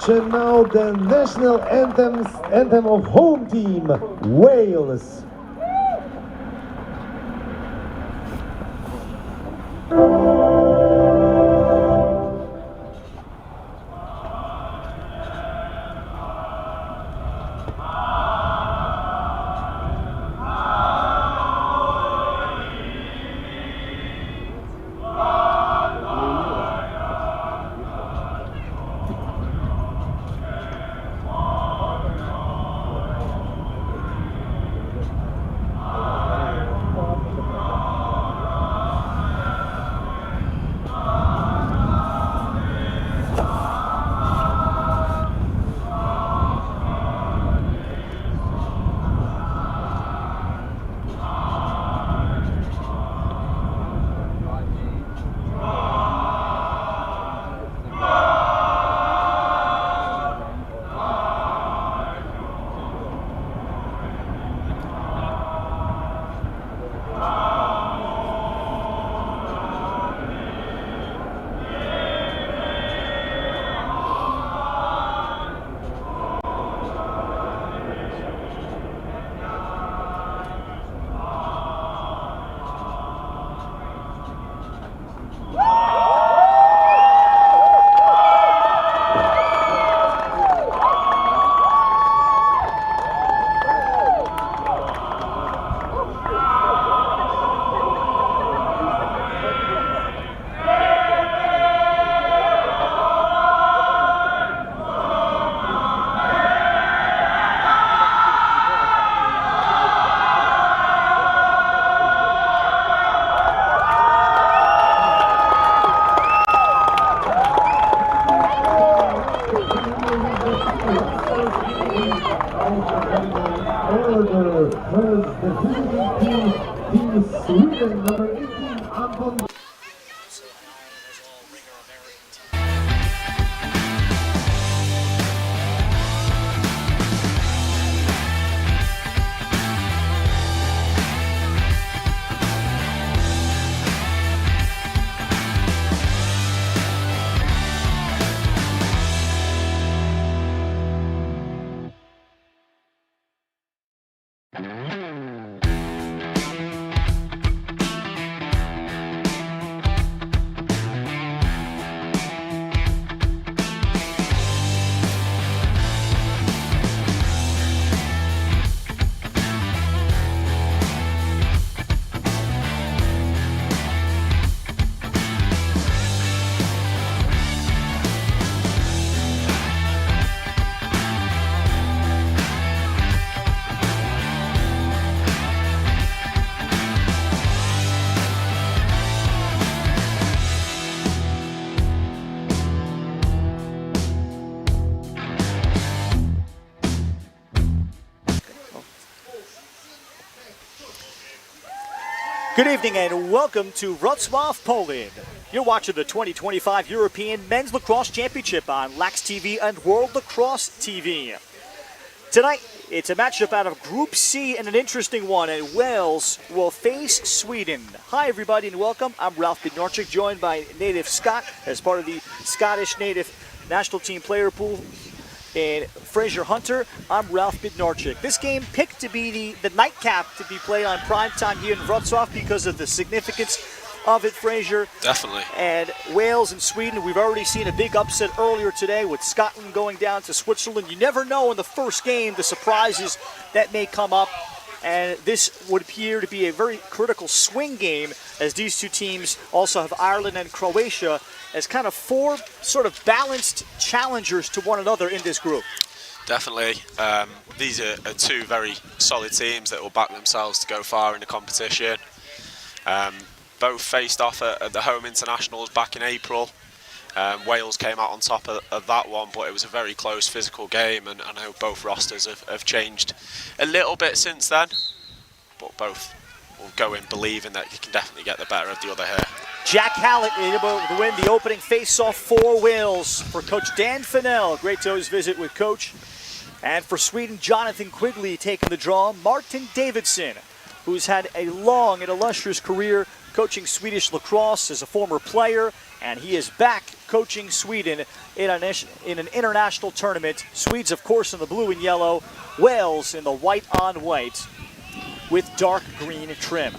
match, and now the national anthem of home team, Wales. Sweden, number 18, Anton. Good evening and welcome to Wrocław, Poland. You're watching the 2025 European Men's Lacrosse Championship on Lax TV and World Lacrosse TV. Tonight, it's a matchup out of Group C and an interesting one, and Wales will face Sweden. Hi everybody and welcome. I'm Ralph Bednarczyk, joined by native Scott as part of the Scottish native national team player pool. And Fraser Hunter, I'm Ralph Bednarczyk. This game picked to be the nightcap to be played on primetime here in Wrocław because of the significance of it, Fraser. Definitely. And Wales and Sweden, we've already seen a big upset earlier today with Scotland going down to Switzerland. You never know in the first game the surprises that may come up. And this would appear to be a very critical swing game, as these two teams also have Ireland and Croatia as kind of four sort of balanced challengers to one another in this group. Definitely. These are two very solid teams that will back themselves to go far in the competition. Both faced off at the home internationals back in April. Wales came out on top of that one, but it was a very close physical game, and I know both rosters have changed a little bit since then, but both will go in believing that you can definitely get the better of the other here. Jack Hallett able to win the opening face-off for Wales. For Coach Dan Fennell, great to always visit with Coach. And for Sweden, Jonathan Quigley taking the draw. Martin Davidson, who's had a long and illustrious career coaching Swedish lacrosse as a former player and he is back coaching Sweden in an international tournament. Swedes, of course, in the blue and yellow. Wales in the white on white with dark green trim.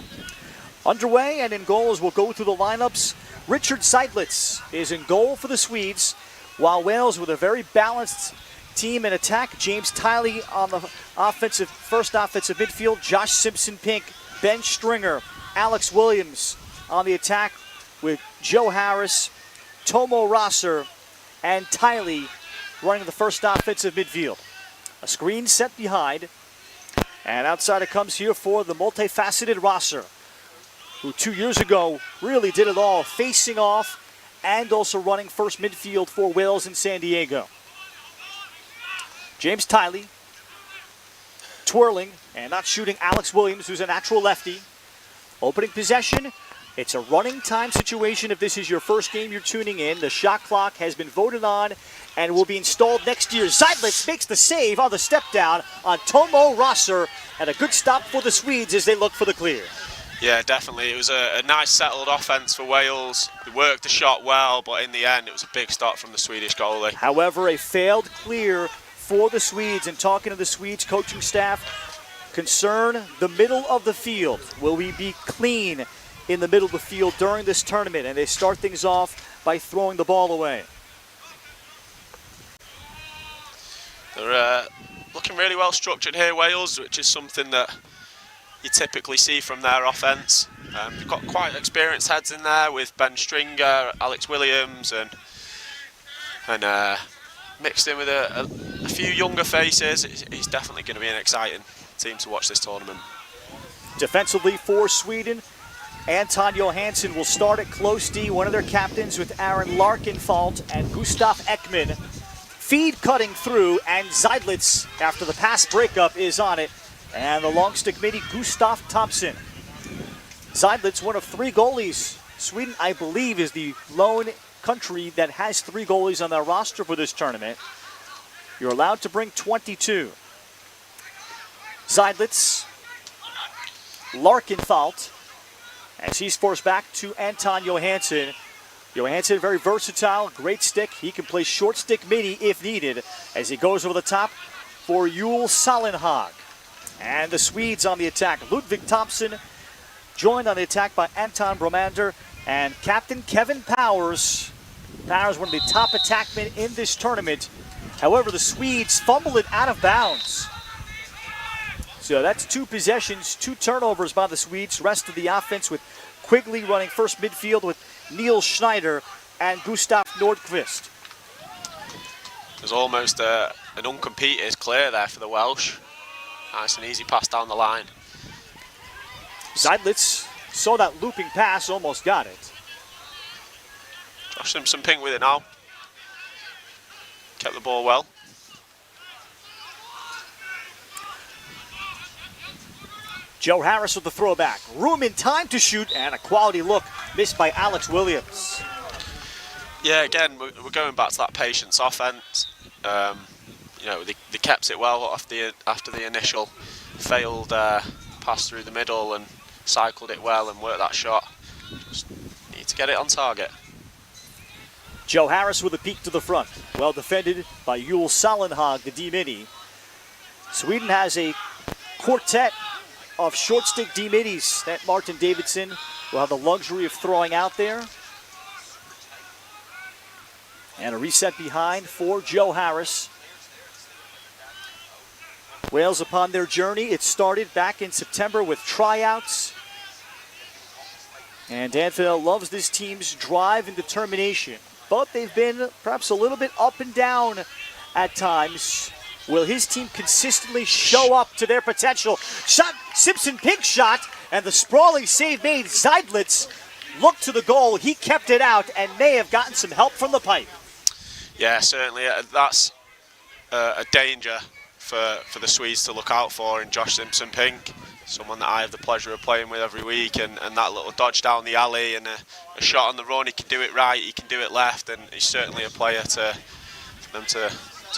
Underway and in goal as we'll go through the lineups. Richard Seidlitz is in goal for the Swedes, while Wales with a very balanced team in attack. James Tiley on the first offensive midfield. Josh Simpson-Pink, Ben Stringer, Alex Williams on the attack with Joe Harris, Tomo Rosser, and Tiley running the first offensive midfield. A screen set behind, and outside it comes here for the multifaceted Rosser, who 2 years ago really did it all, facing off and also running first midfield for Wales in San Diego. James Tiley twirling and not shooting Alex Williams, who's a natural lefty. Opening possession. It's a running time situation if this is your first game you're tuning in. The shot clock has been voted on and will be installed next year. Seidlitz makes the save on the step down on Tomo Rosser, and a good stop for the Swedes as they look for the clear. Yeah, definitely. It was a nice settled offence for Wales. They worked the shot well, but in the end it was a big stop from the Swedish goalie. However, a failed clear for the Swedes, and talking to the Swedes coaching staff, concern the middle of the field. Will we be clean in the middle of the field during this tournament? And they start things off by throwing the ball away. They're looking really well structured here, Wales, which is something that you typically see from their offence. They've got quite experienced heads in there with Ben Stringer, Alex Williams, and mixed in with a few younger faces. It's definitely going to be an exciting team to watch this tournament. Defensively for Sweden, Anton Johansson will start at close D, one of their captains, with Aaron Larkenfalt and Gustav Ekman. Feed cutting through, and Seidlitz, after the pass breakup, is on it. And the long stick midi, Gustav Thompson. Seidlitz, one of 3 goalies. Sweden, I believe, is the lone country that has 3 goalies on their roster for this tournament. You're allowed to bring 22. Seidlitz, Larkenfalt, as he's forced back to Anton Johansson. Johansson, very versatile, great stick. He can play short stick midi if needed, as he goes over the top for Yul Salenhag. And the Swedes on the attack. Ludvig Thompson joined on the attack by Anton Bromander and Captain Kevin Powers. Powers, one of the top attackmen in this tournament. However, the Swedes fumbled it out of bounds. So that's 2 possessions, 2 turnovers by the Swedes. Rest of the offense with Quigley running first midfield with Neil Schneider and Gustav Nordqvist. There's almost an uncompeted clear there for the Welsh. Nice and easy pass down the line. Seidlitz saw that looping pass, almost got it. Josh Simpson-Pink with it now. Kept the ball well. Joe Harris with the throwback. Room in time to shoot, and a quality look missed by Alex Williams. Yeah, again, we're going back to that patience offense. You know, they kept it well after the initial failed pass through the middle and cycled it well and worked that shot. Just need to get it on target. Joe Harris with a peek to the front. Well defended by Yul Salenhag, the D-midi. Sweden has a quartet of short stick D-middies that Martin Davidson will have the luxury of throwing out there. And a reset behind for Joe Harris. Wales upon their journey. It started back in September with tryouts. And Dan Fidel loves this team's drive and determination. But they've been perhaps a little bit up and down at times. Will his team consistently show up to their potential? Shot, Simpson-Pink shot, and the sprawling save made. Seidlitz looked to the goal. He kept it out and may have gotten some help from the pipe. Yeah, certainly. That's a danger for the Swedes to look out for in Josh Simpson-Pink. Someone that I have the pleasure of playing with every week, and that little dodge down the alley and a shot on the run, he can do it right, he can do it left, and he's certainly a player for them to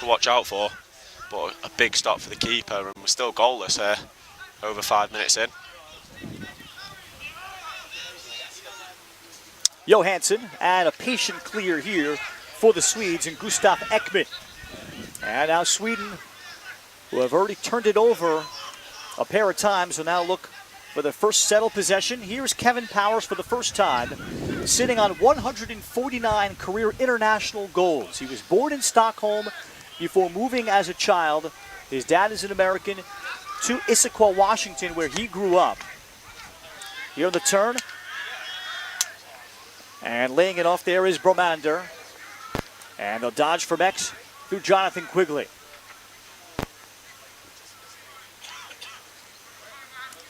watch out for. But a big stop for the keeper, and we're still goalless here, over 5 minutes in. Johansson, and a patient clear here for the Swedes and Gustav Ekman. And now Sweden, who have already turned it over a pair of times, will now look for the first settled possession. Here's Kevin Powers for the first time, sitting on 149 career international goals. He was born in Stockholm before moving as a child. His dad is an American, to Issaquah, Washington, where he grew up. Here on the turn. And laying it off there is Bromander. And they'll dodge from X through Jonathan Quigley.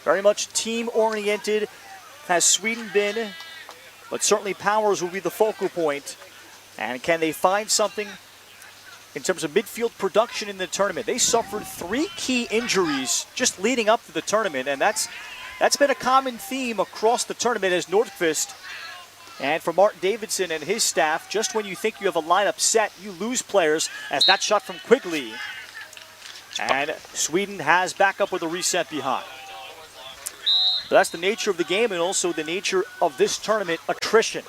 Very much team-oriented has Sweden been, but certainly Powers will be the focal point. And can they find something in terms of midfield production in the tournament? They suffered 3 key injuries just leading up to the tournament, and that's been a common theme across the tournament as Nordqvist and for Martin Davidson and his staff. Just when you think you have a lineup set, you lose players, as that shot from Quigley. And Sweden has backup with a reset behind. But that's the nature of the game and also the nature of this tournament, attrition,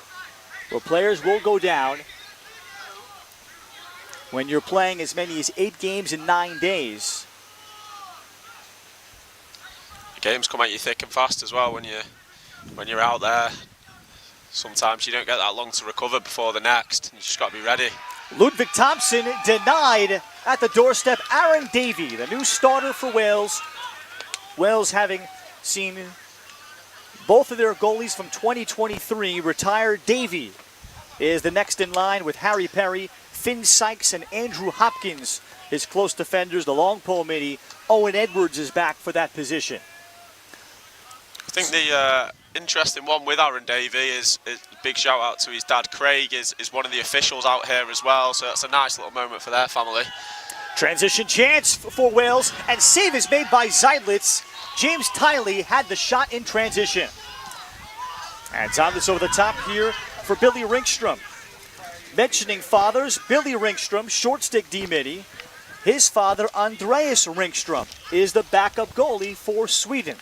where players will go down when you're playing as many as 8 games in 9 days. The games come at you thick and fast as well when you're out there. Sometimes you don't get that long to recover before the next. You just got to be ready. Ludwig Thompson denied at the doorstep. Aaron Davey, the new starter for Wales. Wales having seen both of their goalies from 2023 retire. Davey is the next in line with Harry Perry, Finn Sykes, and Andrew Hopkins, his close defenders. The long pole midi, Owen Edwards, is back for that position. I think the interesting one with Aaron Davey is big shout out to his dad Craig, is one of the officials out here as well, so that's a nice little moment for their family. Transition chance for Wales, and save is made by Zeidlitz. James Tiley had the shot in transition. And Zeidlitz over the top here for Billy Ringstrom. Mentioning fathers, Billy Ringstrom, short stick D-midi. His father, Andreas Ringstrom, is the backup goalie for Sweden.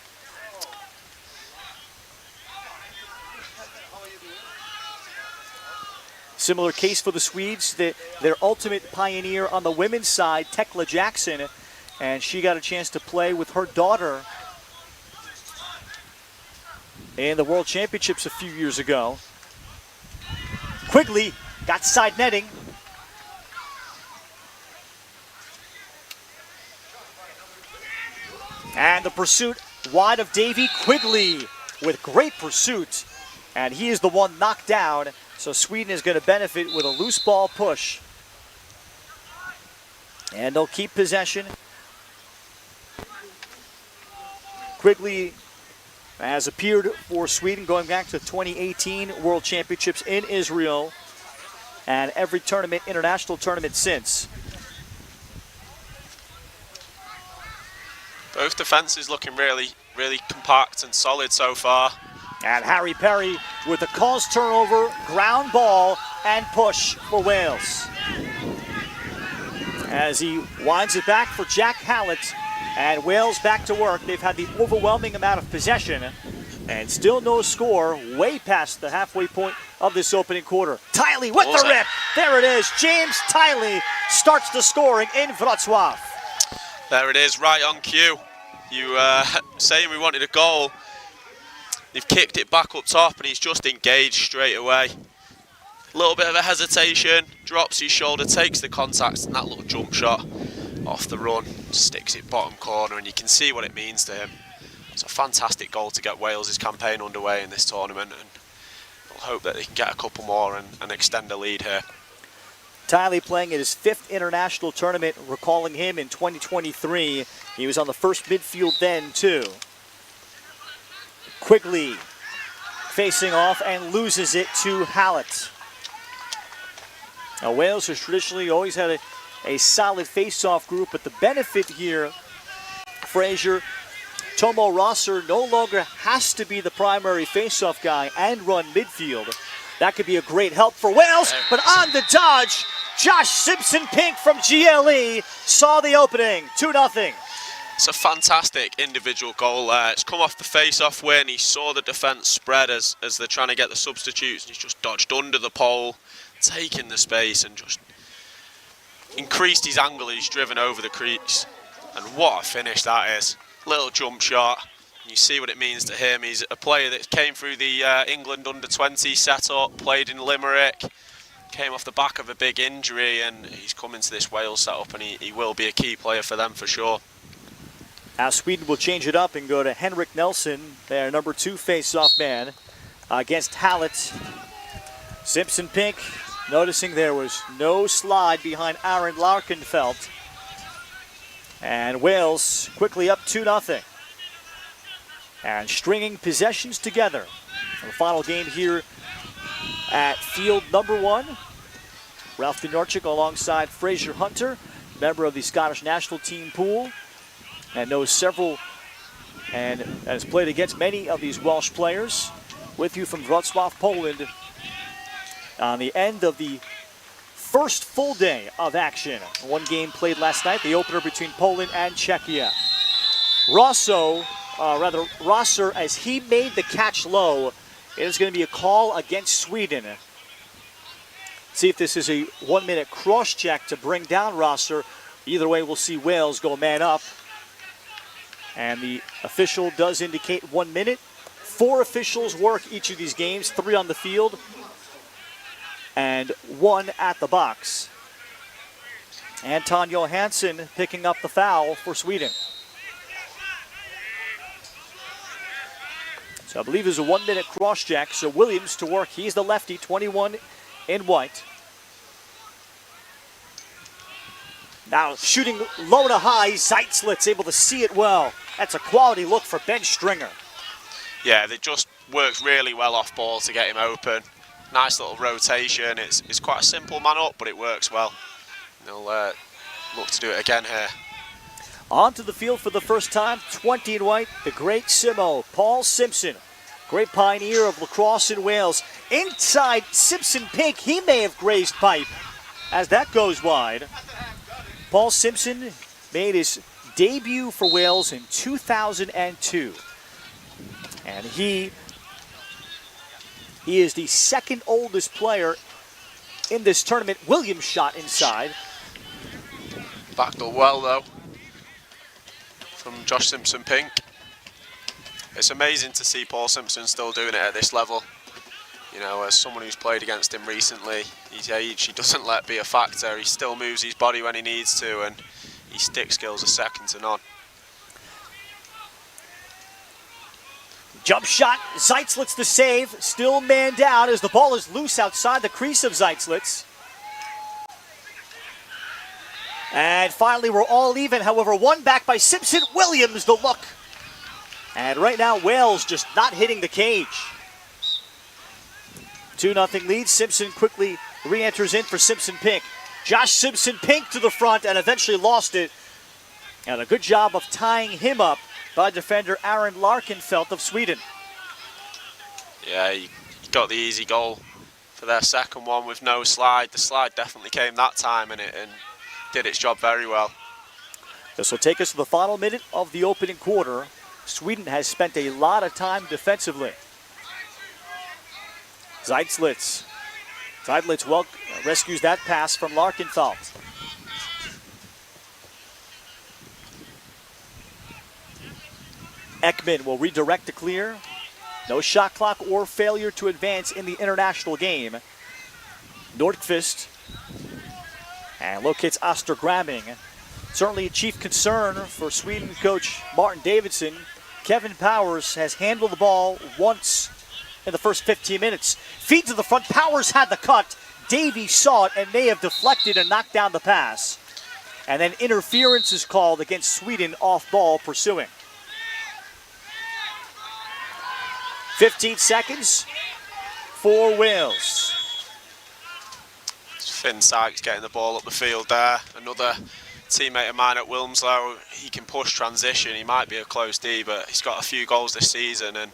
Similar case for the Swedes, their ultimate pioneer on the women's side, Tekla Jackson, and she got a chance to play with her daughter in the World Championships a few years ago. Quigley got side netting. And the pursuit wide of Davey. Quigley with great pursuit, and he is the one knocked down. So Sweden is going to benefit with a loose ball push. And they'll keep possession. Quigley has appeared for Sweden going back to 2018 World Championships in Israel and every tournament, international tournament since. Both defenses looking really, really compact and solid so far. And Harry Perry with the cause turnover, ground ball, and push for Wales. As he winds it back for Jack Hallett, and Wales back to work. They've had the overwhelming amount of possession, and still no score, way past the halfway point of this opening quarter. Tiley with the rip. There it is. James Tiley starts the scoring in Wrocław. There it is, right on cue. You saying we wanted a goal. They've kicked it back up top and he's just engaged straight away. A little bit of a hesitation, drops his shoulder, takes the contact, and that little jump shot off the run, sticks it bottom corner, and you can see what it means to him. It's a fantastic goal to get Wales' campaign underway in this tournament, and we'll hope that they can get a couple more and extend the lead here. Tiley playing in his 5th international tournament, recalling him in 2023. He was on the first midfield then, too. Quigley facing off and loses it to Hallett. Now, Wales has traditionally always had a solid face-off group, but the benefit here, Frazier, Tomo Rosser no longer has to be the primary face-off guy and run midfield. That could be a great help for Wales, but on the dodge, Josh Simpson-Pink from GLE saw the opening, 2-0. It's a fantastic individual goal there. It's come off the face-off win. He saw the defence spread as they're trying to get the substitutes, and he's just dodged under the pole, taking the space and just increased his angle. He's driven over the crease, and what a finish that is. Little jump shot. You see what it means to him. He's a player that came through the England under-20 setup, played in Limerick, came off the back of a big injury, and he's come into this Wales setup, and he will be a key player for them for sure. Now Sweden will change it up and go to Henrik Nelson, their number 2 face-off man, against Hallett. Simpson Pink noticing there was no slide behind Aaron Larkenfeld. And Wales quickly up 2-0. And stringing possessions together. The final game here at field number 1. Ralph Bjornchik alongside Fraser Hunter, member of the Scottish national team pool, and knows several and has played against many of these Welsh players. With you from Wrocław, Poland, on the end of the first full day of action. One game played last night, the opener between Poland and Czechia. Rosser, as he made the catch low, it is going to be a call against Sweden. See if this is a 1-minute cross check to bring down Rosser. Either way, we'll see Wales go man up. And the official does indicate 1 minute. 4 officials work each of these games, 3 on the field and 1 at the box. Anton Johansson picking up the foul for Sweden. So I believe it's a 1-minute cross check. So Williams to work. He's the lefty, 21 in white. Now shooting low to high, Zeitzlitz able to see it well. That's a quality look for Ben Stringer. Yeah, they just worked really well off ball to get him open. Nice little rotation. It's quite a simple man up, but it works well. They'll look to do it again here. Onto the field for the first time, 20 in white, the great Simo, Paul Simpson. Great pioneer of lacrosse in Wales. Inside Simpson Pink, he may have grazed pipe as that goes wide. Paul Simpson made his debut for Wales in 2002. And he is the second oldest player in this tournament. Williams shot inside. Backed up well though from Josh Simpson Pink. It's amazing to see Paul Simpson still doing it at this level. You know, as someone who's played against him recently, his age, he doesn't let be a factor. He still moves his body when he needs to, and his stick skills are second to none. Jump shot, Zeitzlitz the save, still man down as the ball is loose outside the crease of Zeitzlitz. And finally we're all even, however, one back by Simpson. Williams the look. And right now Wales just not hitting the cage. 2-0 lead, Simpson quickly re-enters in for Simpson Pink. Josh Simpson Pink to the front and eventually lost it. And a good job of tying him up by defender Aaron Larkenfeld of Sweden. Yeah, he got the easy goal for their second one with no slide. The slide definitely came that time and did its job very well. This will take us to the final minute of the opening quarter. Sweden has spent a lot of time defensively. Zeitzlitz rescues that pass from Larkenfeld. Ekman will redirect to clear. No shot clock or failure to advance in the international game. Nordqvist and locates Ostergramming. Certainly a chief concern for Sweden coach Martin Davidson. Kevin Powers has handled the ball once in the first 15 minutes. Feet to the front, Powers had the cut. Davey saw it and may have deflected and knocked down the pass. And then interference is called against Sweden off ball pursuing. 15 seconds for Wales. Finn Sykes getting the ball up the field there. Another teammate of mine at Wilmslow. He can push transition. He might be a close D, but he's got a few goals this season and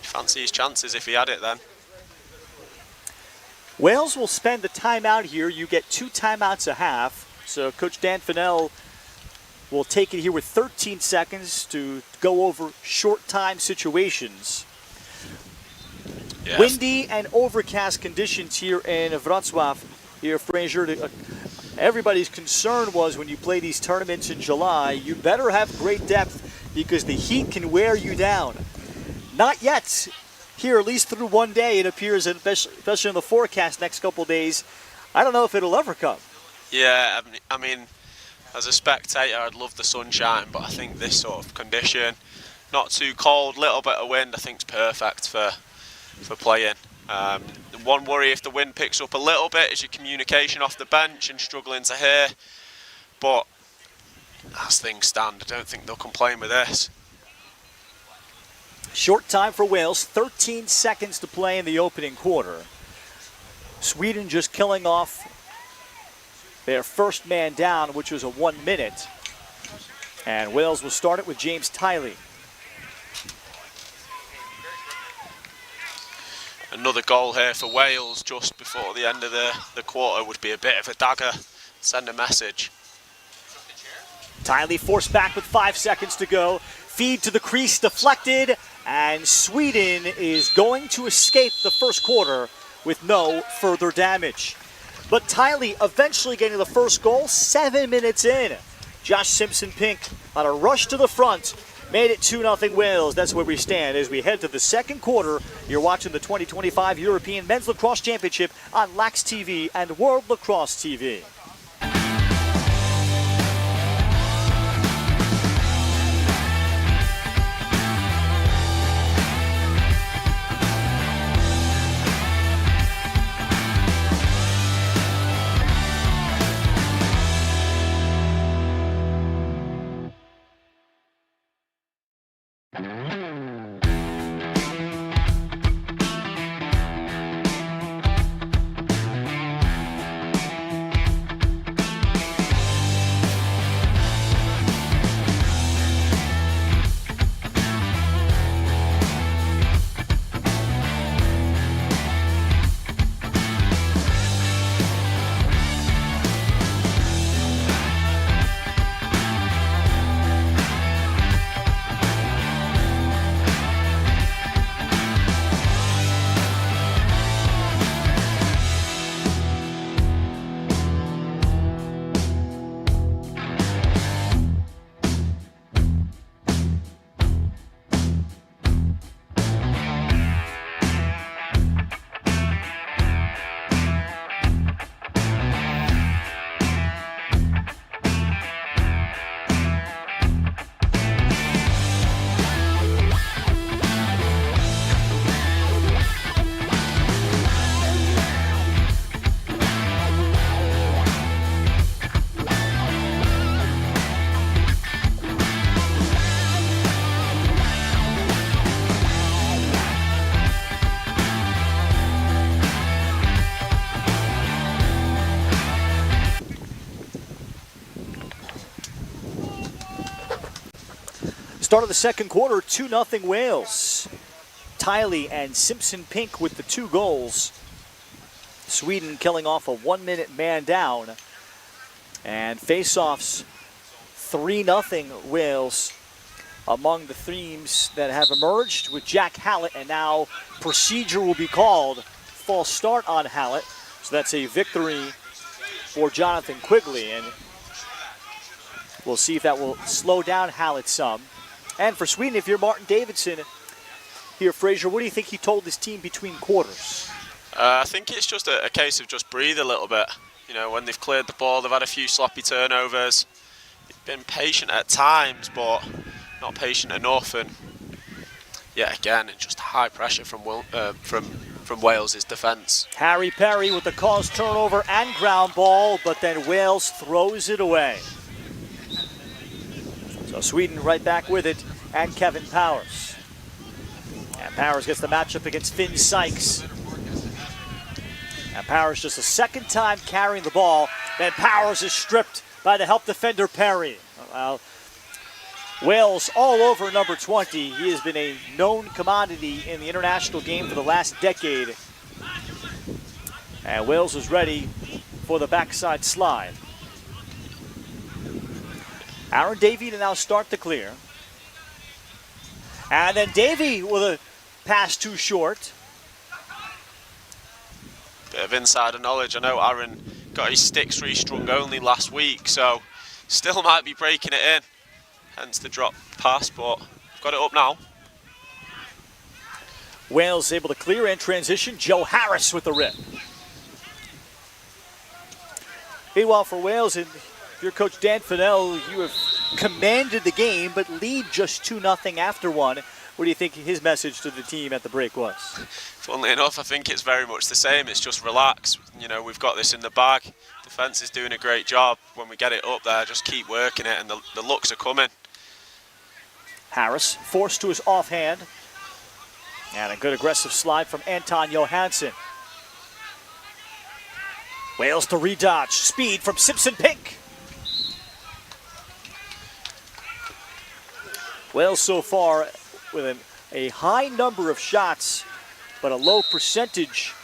fancy his chances if he had it then. Wales will spend the timeout here. You get 2 timeouts a half. So Coach Dan Fennell will take it here with 13 seconds to go over short time situations. Yes. Windy and overcast conditions here in Wrocław. Here, Fraser, everybody's concern was when you play these tournaments in July, you better have great depth because the heat can wear you down. Not yet. Here, at least through one day, it appears, especially in the forecast next couple days, I don't know if it'll ever come. Yeah, I mean, as a spectator, I'd love the sunshine, but I think this sort of condition, not too cold, little bit of wind, I think is perfect for playing. The one worry if the wind picks up a little bit is your communication off the bench and struggling to hear. But as things stand, I don't think they'll complain with this. Short time for Wales, 13 seconds to play in the opening quarter. Sweden just killing off their first man down, which was a 1 minute. And Wales will start it with James Tiley. Another goal here for Wales just before the end of the quarter would be a bit of a dagger, send a message. Tiley forced back with 5 seconds to go. Feed to the crease, deflected, and Sweden is going to escape the first quarter with no further damage. But Tiley eventually getting the first goal 7 minutes in. Josh Simpson-Pink on a rush to the front made it 2-0 Wales. That's where we stand as we head to the second quarter. You're watching the 2025 European Men's Lacrosse Championship on Lax TV and World Lacrosse TV. Start of the second quarter, 2-0 Wales. Tiley and Simpson-Pink with the 2 goals. Sweden killing off a 1 minute man down. And face-offs, 3-0 Wales. Among the themes that have emerged with Jack Hallett, and now procedure will be called. False start on Hallett. So that's a victory for Jonathan Quigley. And we'll see if that will slow down Hallett some. And for Sweden, if you're Martin Davidson, here, Fraser, what do you think he told his team between quarters? I think it's just a case of just breathe a little bit. You know, when they've cleared the ball, they've had a few sloppy turnovers. They've been patient at times, but not patient enough. And yeah, again, it's just high pressure from Wales' defence. Harry Perry with the caused turnover and ground ball, but then Wales throws it away. So Sweden right back with it, and Kevin Powers. And Powers gets the matchup against Finn Sykes. And Powers just a second time carrying the ball. Then Powers is stripped by the help defender Perry. Well, Wales all over number 20. He has been a known commodity in the international game for the last decade. And Wales is ready for the backside slide. Aaron Davey to now start the clear. And then Davey with a pass too short. Bit of insider knowledge. I know Aaron got his sticks restrung only last week, so still might be breaking it in. Hence the drop pass, but got it up now. Wales able to clear in transition. Joe Harris with the rip. Meanwhile for Wales, and your coach Dan Fennell, you have commanded the game, but lead just 2-0 after one. What do you think his message to the team at the break was? Funnily enough, I think it's very much the same. It's just relax. You know, we've got this in the bag. Defence is doing a great job. When we get it up there, just keep working it, and the looks are coming. Harris forced to his offhand. And a good aggressive slide from Anton Johansson. Wales to redodge. Speed from Simpson Pink. Wales so far with a high number of shots, but a low percentage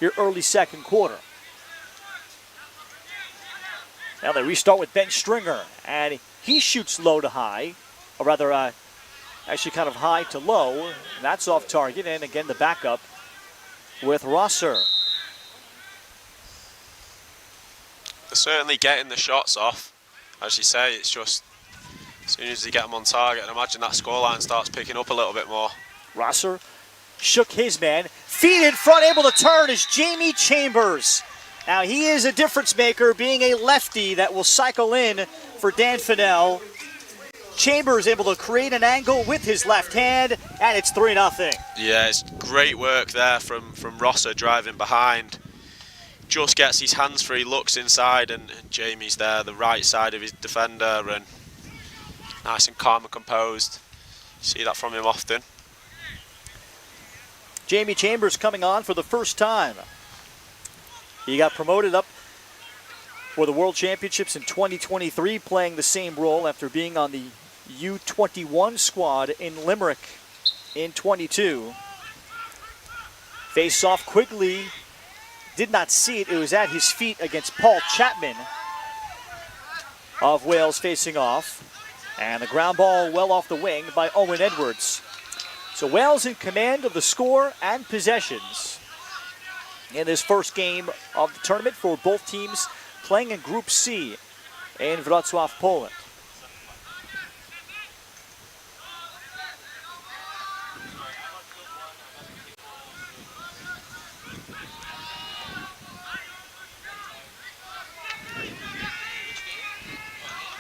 here early second quarter. Now they restart with Ben Stringer, and he shoots low to high, or rather actually kind of high to low, and that's off target. And again the backup with Rosser. They're certainly getting the shots off. As you say, it's just as soon as they get them on target, and imagine that scoreline starts picking up a little bit more. Rosser shook his man. Feet in front, able to turn is Jamie Chambers. Now he is a difference maker, being a lefty that will cycle in for Dan Fennell. Chambers able to create an angle with his left hand, and it's 3-0. Yeah, it's great work there from Rosser driving behind. Just gets his hands free, looks inside, and Jamie's there, the right side of his defender, and nice and calm and composed. See that from him often. Jamie Chambers coming on for the first time. He got promoted up for the World Championships in 2023, playing the same role after being on the U21 squad in Limerick in 22. Face off Quigley. Did not see it. It was at his feet against Paul Chapman of Wales facing off. And the ground ball well off the wing by Owen Edwards. So Wales in command of the score and possessions in this first game of the tournament for both teams playing in Group C in Wrocław, Poland.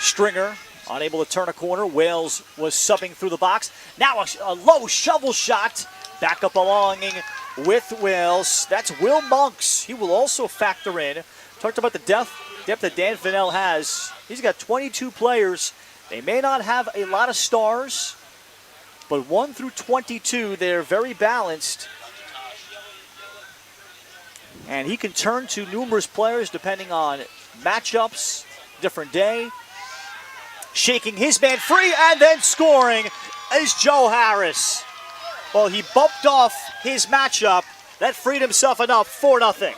Stringer unable to turn a corner. Wales was subbing through the box. Now a low shovel shot. Back up belonging with Wales. That's Will Monks. He will also factor in. Talked about the depth that Dan Fennell has. He's got 22 players. They may not have a lot of stars, but 1 through 22, they're very balanced. And he can turn to numerous players depending on matchups, different day. Shaking his man free and then scoring is Joe Harris. Well, he bumped off his matchup. That freed himself enough, 4-0.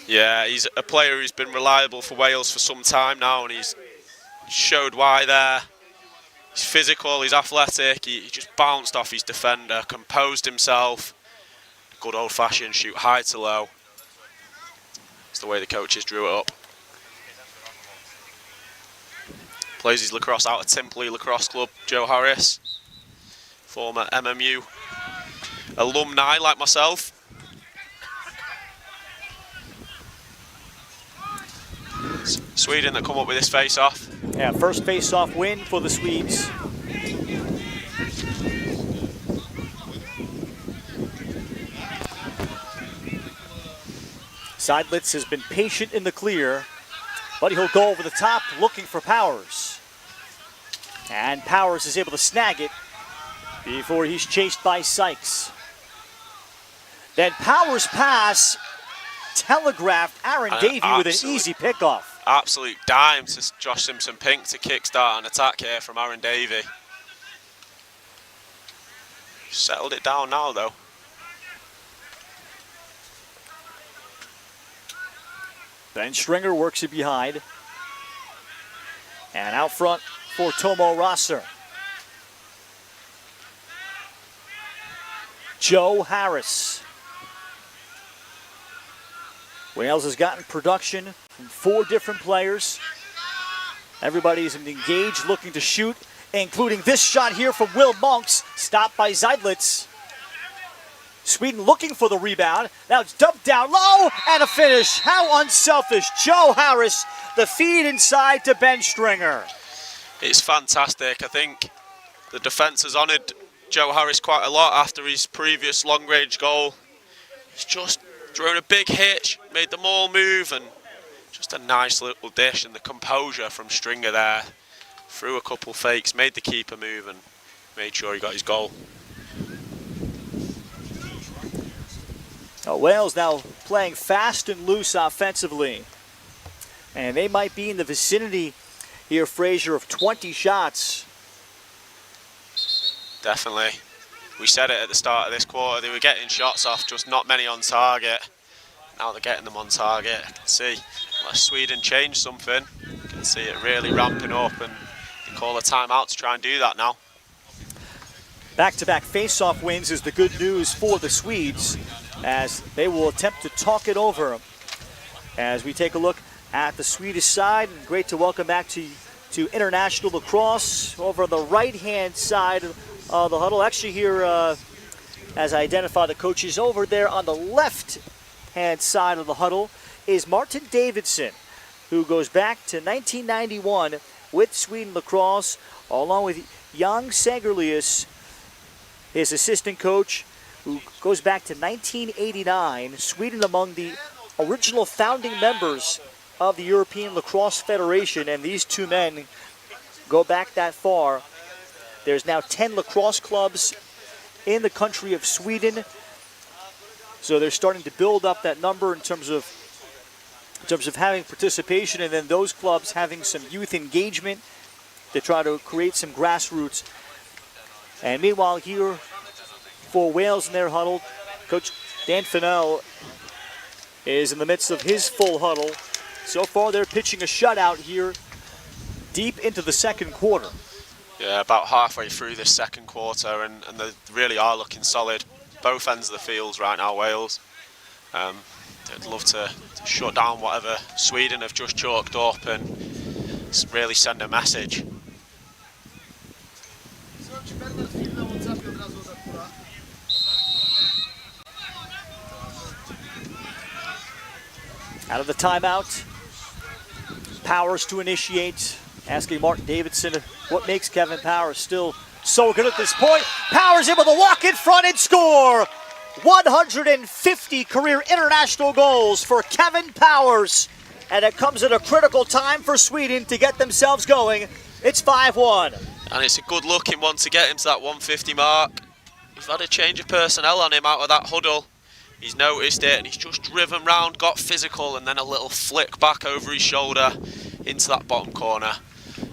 Yeah, he's a player who's been reliable for Wales for some time now, and he's showed why there. He's physical, he's athletic, he just bounced off his defender, composed himself. Good old-fashioned shoot high to low. It's the way the coaches drew it up. Plays his lacrosse out at Timpley Lacrosse Club, Joe Harris. Former MMU alumni like myself. Sweden that come up with this face-off. Yeah, first face-off win for the Swedes. Seidlitz has been patient in the clear, but he'll go over the top looking for Powers. And Powers is able to snag it before he's chased by Sykes. Then Powers' pass telegraphed Aaron Davey with an easy pickoff. Absolute dime to Josh Simpson-Pink to kickstart an attack here from Aaron Davey. Settled it down now though. Ben Stringer works it behind. And out front for Tomo Rosser. Joe Harris. Wales has gotten production from 4 different players. Everybody's engaged, looking to shoot, including this shot here from Will Monks, stopped by Zeidlitz. Sweden looking for the rebound. Now it's dumped down low and a finish. How unselfish. Joe Harris, the feed inside to Ben Stringer. It's fantastic. I think the defence has honoured Joe Harris quite a lot after his previous long-range goal. He's just thrown a big hitch, made them all move, and just a nice little dish, and the composure from Stringer there. Threw a couple fakes, made the keeper move, and made sure he got his goal. Wales now playing fast and loose offensively. And they might be in the vicinity here, Frazier, of 20 shots. Definitely. We said it at the start of this quarter, they were getting shots off, just not many on target. Now they're getting them on target. I can see unless Sweden changed something, you can see it really ramping up, and they call a timeout to try and do that now. Back-to-back face-off wins is the good news for the Swedes, as they will attempt to talk it over. As we take a look at the Swedish side, and great to welcome back to International Lacrosse over on the right-hand side of the huddle. Actually here, as I identify the coaches, over there on the left-hand side of the huddle is Martin Davidson, who goes back to 1991 with Sweden Lacrosse, along with Jan Segerlius, his assistant coach, who goes back to 1989. Sweden among the original founding members of the European Lacrosse Federation, and these two men go back that far. There's now 10 lacrosse clubs in the country of Sweden, so they're starting to build up that number in terms of having participation, and then those clubs having some youth engagement to try to create some grassroots. And meanwhile here for Wales in their huddle, Coach Dan Fennell is in the midst of his full huddle. So far they're pitching a shutout here deep into the second quarter. Yeah, about halfway through this second quarter, and they really are looking solid. Both ends of the fields right now, Wales. They'd love to shut down whatever Sweden have just chalked up and really send a message. Out of the timeout, Powers to initiate, asking Martin Davidson what makes Kevin Powers still so good at this point. Powers able to walk in front and score. 150 career international goals for Kevin Powers, and it comes at a critical time for Sweden to get themselves going. It's 5-1. And it's a good looking one to get him to that 150 mark. We've had a change of personnel on him out of that huddle. He's noticed it, and he's just driven round, got physical, and then a little flick back over his shoulder into that bottom corner.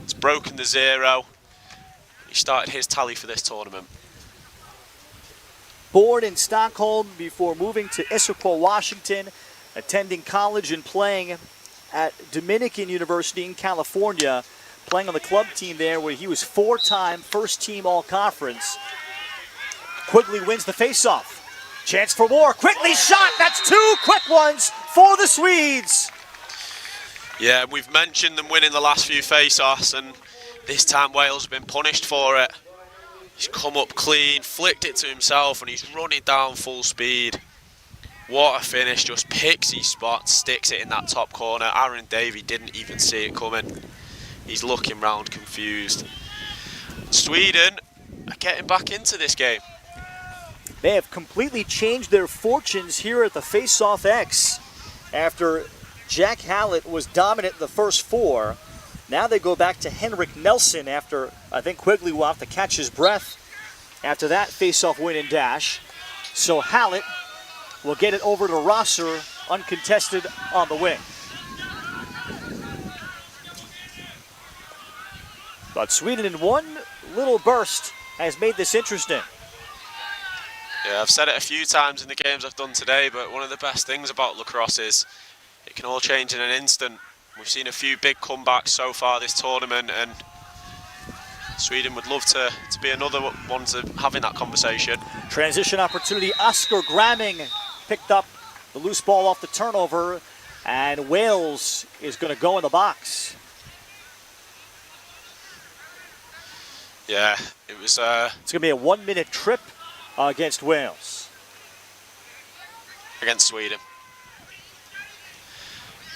It's broken the 0. He started his tally for this tournament. Born in Stockholm before moving to Issaquah, Washington, attending college and playing at Dominican University in California, playing on the club team there where he was 4-time first-team all-conference. Quigley wins the face-off. Chance for more. Quickly shot. That's 2 quick ones for the Swedes. Yeah, we've mentioned them winning the last few face-offs, and this time Wales have been punished for it. He's come up clean, flicked it to himself, and he's running down full speed. What a finish. Just picks his spot, sticks it in that top corner. Aaron Davey didn't even see it coming. He's looking round confused. Sweden are getting back into this game. They have completely changed their fortunes here at the Face-Off X. After Jack Hallett was dominant in the first 4, now they go back to Henrik Nelson after, I think Quigley will have to catch his breath after that face-off win and dash. So Hallett will get it over to Rosser, uncontested on the wing. But Sweden in one little burst has made this interesting. Yeah, I've said it a few times in the games I've done today, but one of the best things about lacrosse is it can all change in an instant. We've seen a few big comebacks so far this tournament, and Sweden would love to be another one to have in that conversation. Transition opportunity. Oscar Gramming picked up the loose ball off the turnover, and Wales is going to go in the box. Yeah, it was. It's going to be a 1-minute trip against Wales. Against Sweden.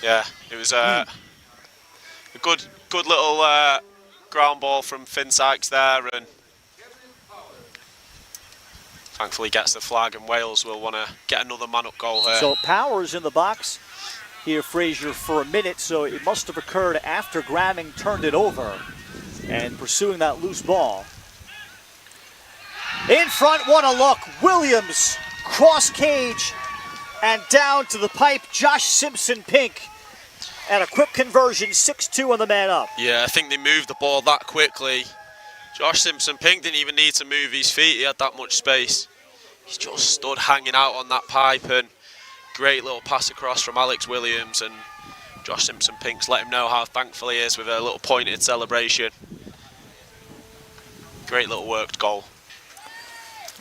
Yeah, it was a good little ground ball from Finn Sykes there, and thankfully gets the flag, and Wales will want to get another man-up goal here. So Powers in the box here, Fraser, for a minute, so it must have occurred after Gramming turned it over and pursuing that loose ball. In front, what a look. Williams, cross cage, and down to the pipe. Josh Simpson-Pink, and a quick conversion, 6-2 on the man up. Yeah, I think they moved the ball that quickly. Josh Simpson-Pink didn't even need to move his feet. He had that much space. He just stood hanging out on that pipe, and great little pass across from Alex Williams, and Josh Simpson-Pink's let him know how thankful he is with a little pointed celebration. Great little worked goal.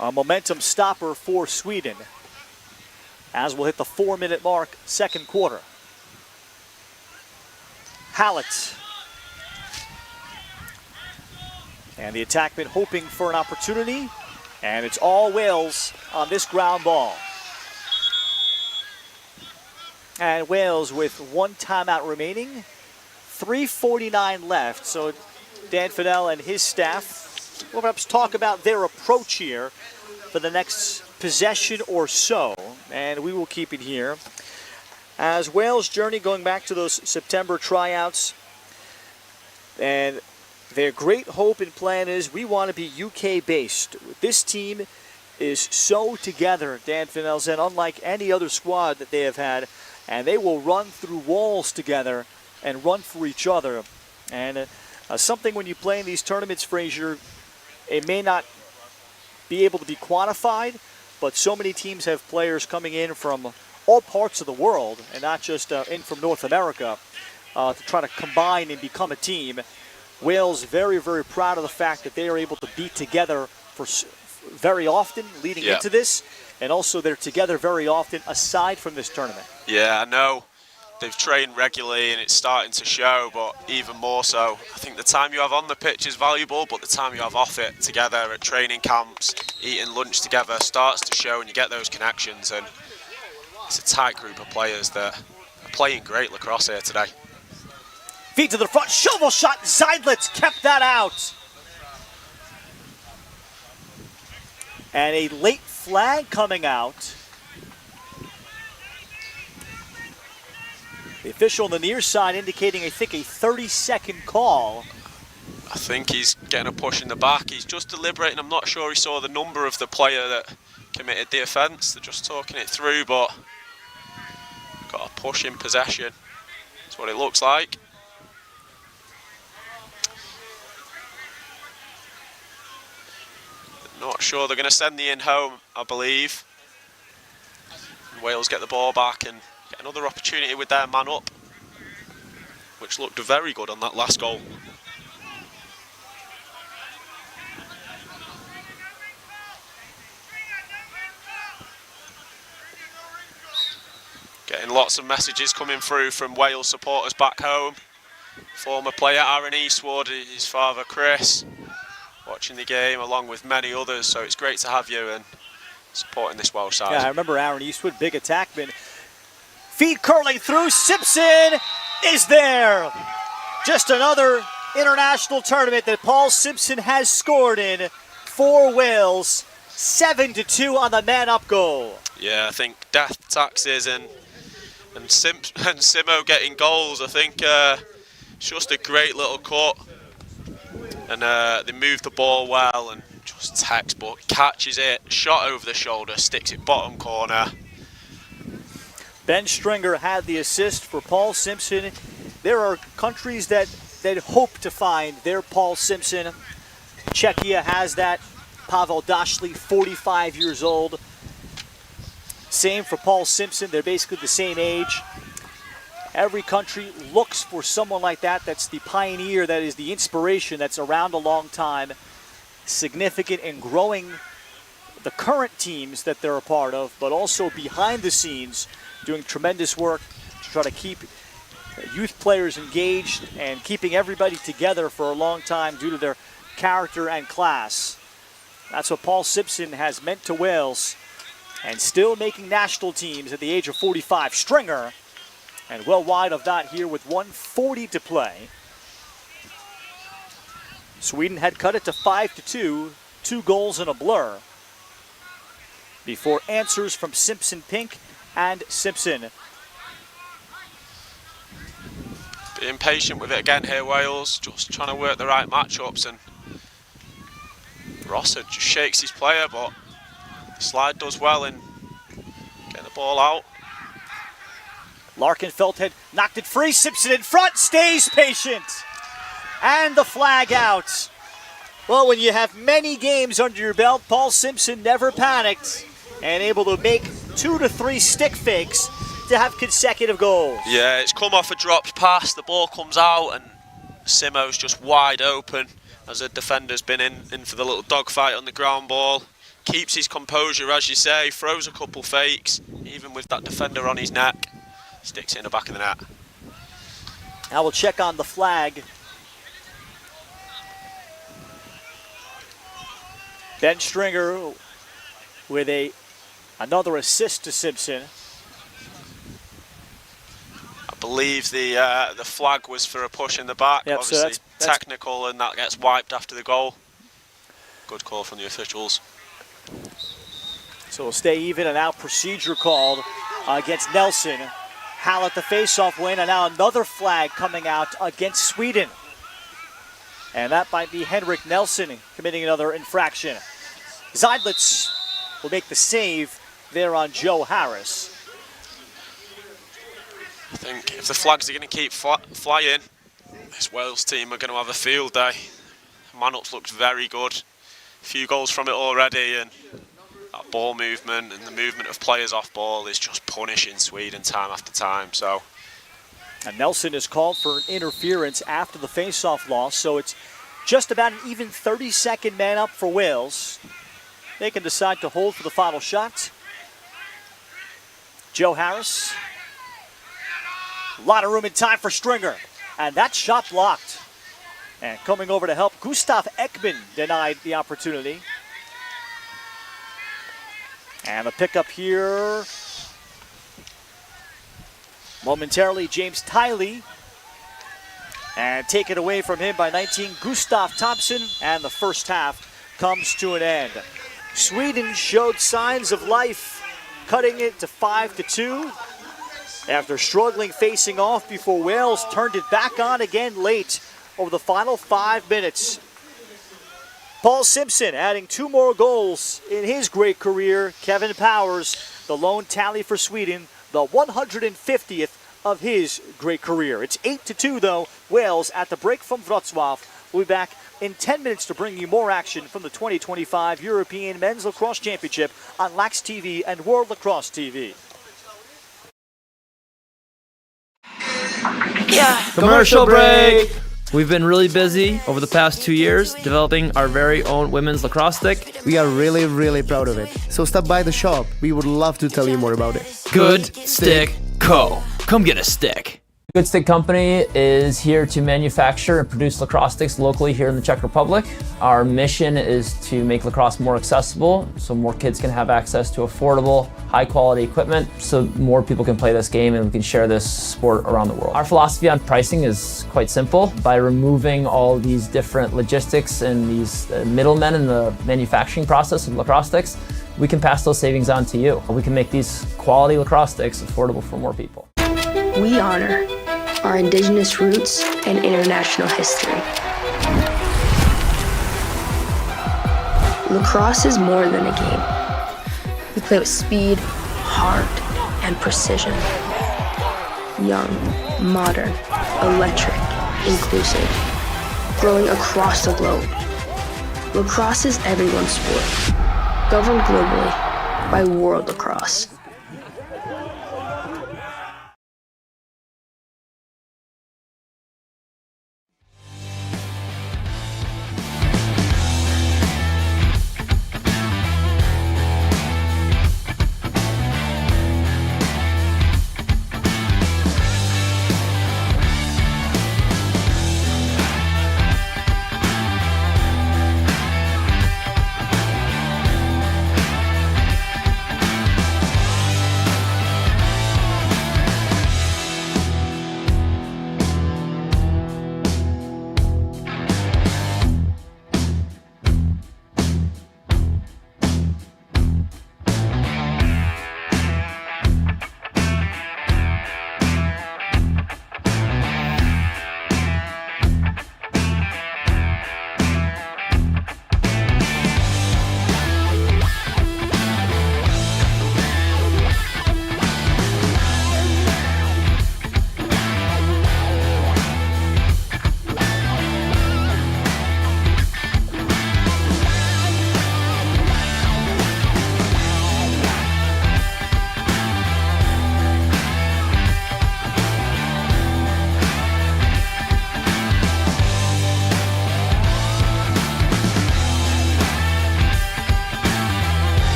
A momentum stopper for Sweden as we'll hit the 4-minute mark, second quarter. Hallett. And the attackman hoping for an opportunity, and it's all Wales on this ground ball. And Wales with 1 timeout remaining, 3:49 left. So Dan Fennell and his staff will perhaps talk about their approach here for the next possession or so, and we will keep it here. As Wales' journey going back to those September tryouts, and their great hope and plan is we want to be UK-based. This team is so together, Dan Fennell said, unlike any other squad that they have had, and they will run through walls together and run for each other. And something when you play in these tournaments, Fraser, it may not be able to be quantified, but so many teams have players coming in from all parts of the world and not just in from North America to try to combine and become a team. Wales very, very proud of the fact that they are able to be together for very often leading into this, and also they're together very often aside from this tournament. Yeah, I know they've trained regularly and it's starting to show, but even more so, I think the time you have on the pitch is valuable, but the time you have off it together at training camps, eating lunch together, starts to show, and you get those connections, and it's a tight group of players that are playing great lacrosse here today. Feet to the front, shovel shot, Zeidlitz kept that out. And a late flag coming out. The official on the near side indicating, I think, a 30-second call. I think he's getting a push in the back. He's just deliberating. I'm not sure he saw the number of the player that committed the offence. They're just talking it through, but got a push in possession. That's what it looks like. Not sure. They're going to send the in home, I believe. And Wales get the ball back and get another opportunity with their man up, which looked very good on that last goal. Getting lots of messages coming through from Wales supporters back home. Former player Aaron Eastwood, his father Chris, watching the game along with many others, so it's great to have you and supporting this Welsh side. Yeah, I remember Aaron Eastwood, big attackman. Feed curling through, Simpson is there. Just another international tournament that Paul Simpson has scored in for Wales. 7-2 on the man-up goal. Yeah, I think death taxes and Simo getting goals, I think it's just a great little cut. And they move the ball well, and just textbook, catches it, shot over the shoulder, sticks it bottom corner. Ben Stringer had the assist for Paul Simpson. There are countries that hope to find their Paul Simpson. Czechia has that. Pavel Dashley, 45 years old. Same for Paul Simpson. They're basically the same age. Every country looks for someone like that. That's the pioneer, that is the inspiration, that's around a long time, significant in growing the current teams that they're a part of, but also behind the scenes doing tremendous work to try to keep youth players engaged and keeping everybody together for a long time due to their character and class. That's what Paul Simpson has meant to Wales, and still making national teams at the age of 45. Stringer, and well wide of that here with 1:40 to play. Sweden had cut it to 5-2, 2 goals in a blur, before answers from Simpson, Pink, and Simpson. Being patient with it again here, Wales, just trying to work the right matchups, and Rosser just shakes his player, but Slide does well in getting the ball out. Larkenfeld had knocked it free. Simpson in front, stays patient. And the flag out. Well, when you have many games under your belt, Paul Simpson never panicked and able to make 2 to 3 stick fakes to have consecutive goals. Yeah, it's come off a dropped pass, the ball comes out, and Simo's just wide open as the defender's been in for the little dogfight on the ground ball. Keeps his composure, as you say, throws a couple fakes, even with that defender on his neck. Sticks it in the back of the net. Now we'll check on the flag. Ben Stringer with another assist to Simpson. I believe the flag was for a push in the back. Yep, obviously so that's technical, and that gets wiped after the goal. Good call from the officials. So we'll stay even, and now procedure called against Nelson. Hallett the face-off win, and now another flag coming out against Sweden. And that might be Henrik Nelson committing another infraction. Zeidlitz will make the save there on Joe Harris. I think if the flags are going to keep flying, this Wales team are going to have a field day. Man-ups looked very good. A few goals from it already, and that ball movement and the movement of players off ball is just punishing Sweden time after time. So, and Nelson is called for an interference after the face-off loss, so it's just about an even 32nd man up for Wales. They can decide to hold for the final shot. Joe Harris. A lot of room and time for Stringer, and that shot blocked. And coming over to help, Gustav Ekman denied the opportunity. And a pickup here. Momentarily, James Tiley. And taken away from him by 19, Gustav Thompson. And the first half comes to an end. Sweden showed signs of life, cutting it to 5-2. After struggling facing off before Wales turned it back on again late over the final 5 minutes. Paul Simpson adding 2 more goals in his great career. Kevin Powers, the lone tally for Sweden, the 150th of his great career. It's 8-2 though, Wales at the break from Wrocław. We'll be back in 10 minutes to bring you more action from the 2025 European Men's Lacrosse Championship on Lax TV and World Lacrosse TV. Yeah. Commercial break. We've been really busy over the past 2 years developing our very own women's lacrosse stick. We are really, really proud of it. So stop by the shop. We would love to tell you more about it. Good Stick Co. Come get a stick. Good Stick Company is here to manufacture and produce lacrosse sticks locally here in the Czech Republic. Our mission is to make lacrosse more accessible so more kids can have access to affordable, high-quality equipment so more people can play this game and we can share this sport around the world. Our philosophy on pricing is quite simple. By removing all these different logistics and these middlemen in the manufacturing process of lacrosse sticks, we can pass those savings on to you. We can make these quality lacrosse sticks affordable for more people. We honor our indigenous roots and international history. Lacrosse is more than a game. We play with speed, heart, and precision. Young, modern, electric, inclusive, growing across the globe. Lacrosse is everyone's sport, governed globally by World Lacrosse.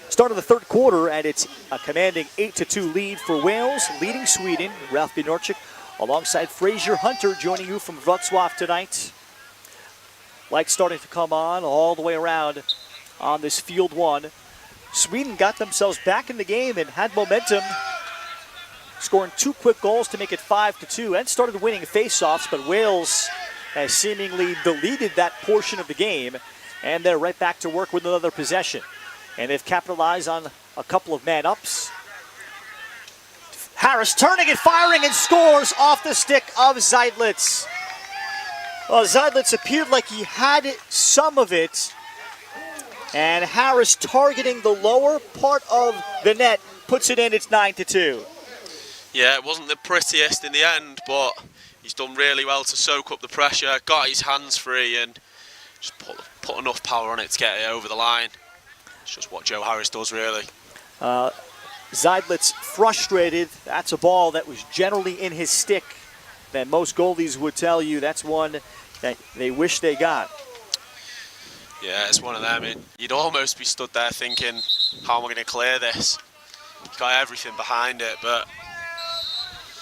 Start of the third quarter, and it's a commanding 8-2 lead for Wales, leading Sweden. Ralph Bjornchik alongside Fraser Hunter joining you from Wrocław tonight. Lights starting to come on all the way around on this field one. Sweden got themselves back in the game and had momentum, scoring 2 quick goals to make it 5-2, and started winning faceoffs, but Wales has seemingly deleted that portion of the game, and they're right back to work with another possession. And they've capitalized on a couple of man-ups. Harris turning and firing and scores off the stick of Zeidlitz. Well, Zeidlitz appeared like he had some of it. And Harris targeting the lower part of the net puts it in. It's 9-2. Yeah, it wasn't the prettiest in the end, but he's done really well to soak up the pressure, got his hands free and just put enough power on it to get it over the line. It's just what Joe Harris does, really. Zeidlitz frustrated. That's a ball that was generally in his stick. That most goalies would tell you that's one that they wish they got. Yeah, it's one of them. You'd almost be stood there thinking, how am I going to clear this? You've got everything behind it, but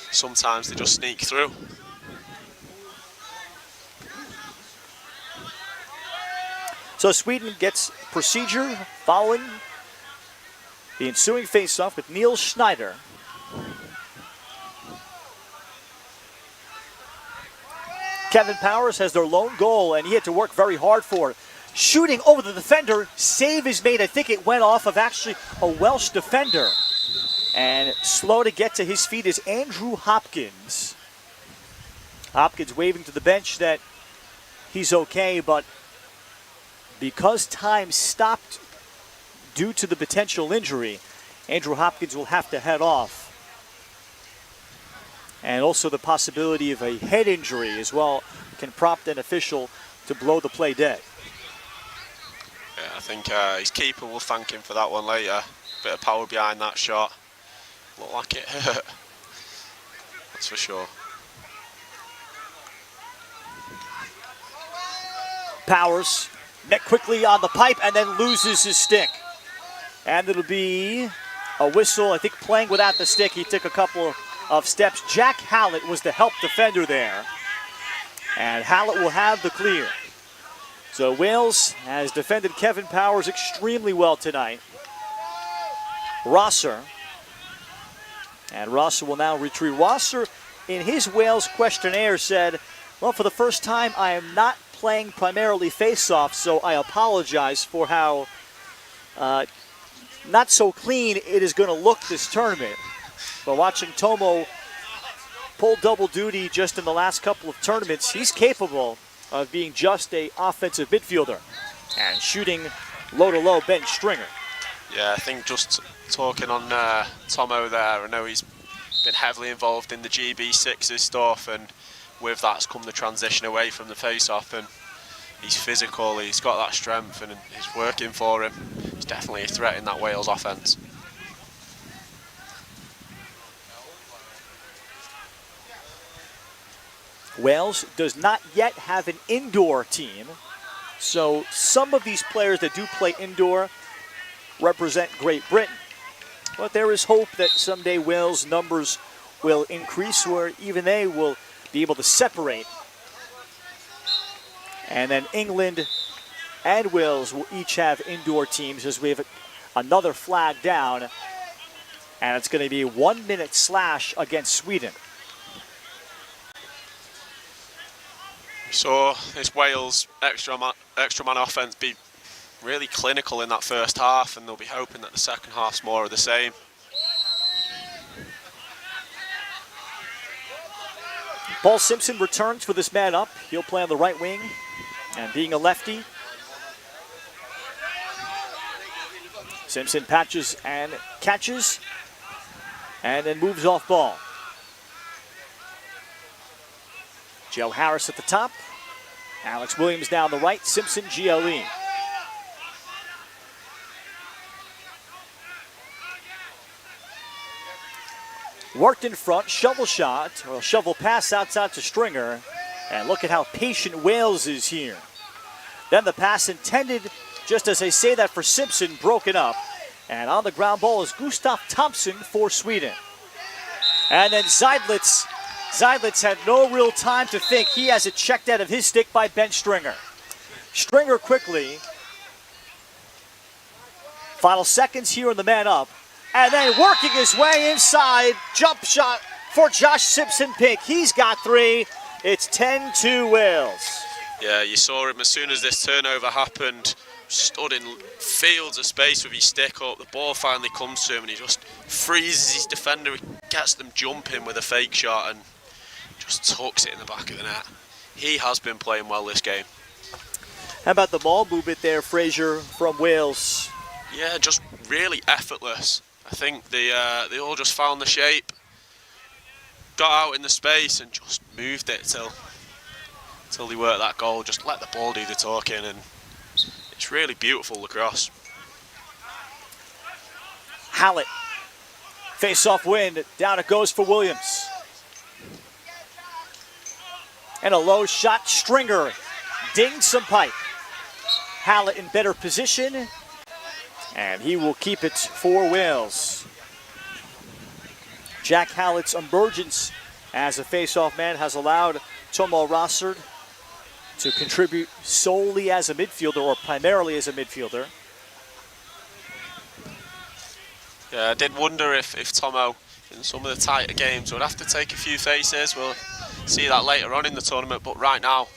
sometimes they just sneak through. So Sweden gets procedure following the ensuing face-off with Niels Schneider. Kevin Powers has their lone goal, and he had to work very hard for it. Shooting over the defender, save is made. I think it went off of actually a Welsh defender. And slow to get to his feet is Andrew Hopkins. Hopkins waving to the bench that he's okay, but because time stopped due to the potential injury, Andrew Hopkins will have to head off. And also the possibility of a head injury as well can prompt an official to blow the play dead. Yeah, I think his keeper will thank him for that one later. Bit of power behind that shot. Looked like it hurt. That's for sure. Powers met quickly on the pipe and then loses his stick. And it'll be a whistle, I think playing without the stick. He took a couple of steps. Jack Hallett was the help defender there. And Hallett will have the clear. So Wales has defended Kevin Powers extremely well tonight. Rosser. And Rosser will now retreat. Rosser, in his Wales questionnaire, said, well, for the first time, I am not playing primarily face-off, so I apologize for how not so clean it is going to look this tournament. But watching Tomo pull double duty just in the last couple of tournaments, he's capable of being just an offensive midfielder and shooting low-to-low bench stringer. Yeah, I think just talking on Tomo there, I know he's been heavily involved in the GB6s stuff, and with that's come the transition away from the face-off, and he's physical, he's got that strength, and it's working for him. He's definitely a threat in that Wales offence. Wales does not yet have an indoor team, so some of these players that do play indoor represent Great Britain. But there is hope that someday Wales' numbers will increase, where even they will be able to separate. And then England and Wales will each have indoor teams, as we have another flag down, and it's going to be a 1-minute slash against Sweden. We saw this Wales extra man offence be really clinical in that first half, and they'll be hoping that the second half's more of the same. Paul Simpson returns for this man up. He'll play on the right wing, and being a lefty, Simpson patches and catches, and then moves off ball. Joe Harris at the top. Alex Williams down the right. Simpson, GLE. Worked in front, shovel shot, or shovel pass outside to Stringer. And look at how patient Wales is here. Then the pass intended, just as I say that, for Simpson, broken up. And on the ground ball is Gustav Thompson for Sweden. And then Zeidlitz had no real time to think. He has it checked out of his stick by Ben Stringer. Stringer quickly. Final seconds here in the man up. And then working his way inside, jump shot for Josh Simpson-Pink. He's got 3. It's 10-2 Wales. Yeah, you saw him as soon as this turnover happened, stood in fields of space with his stick up. The ball finally comes to him and he just freezes his defender. He gets them jumping with a fake shot and just tucks it in the back of the net. He has been playing well this game. How about the ball movement there, Fraser, from Wales? Yeah, just really effortless. I think they all just found the shape, got out in the space and just moved it till they worked that goal. Just let the ball do the talking, and it's really beautiful lacrosse. Hallett, face-off win, down it goes for Williams. And a low shot, Stringer dings some pipe. Hallett in better position, and he will keep it for Wales. Jack Hallett's emergence as a face-off man has allowed Tomo Rossard to contribute solely as a midfielder, or primarily as a midfielder. Yeah, I did wonder if Tomo, in some of the tighter games, would have to take a few faces. We'll see that later on in the tournament, but right now,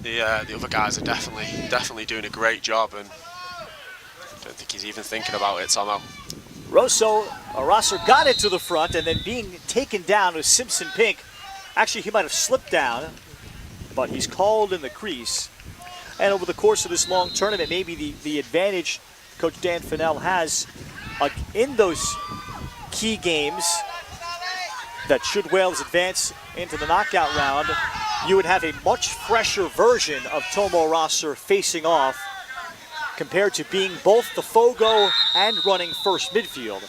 the other guys are definitely doing a great job, and I don't think he's even thinking about it, Tomo. Rossard got it to the front, and then being taken down with Simpson-Pink. Actually, he might have slipped down, but he's called in the crease. And over the course of this long tournament, maybe the advantage Coach Dan Fennell has in those key games that should Wales advance into the knockout round, you would have a much fresher version of Tomo Rossard facing off compared to being both the Fogo and running first midfield.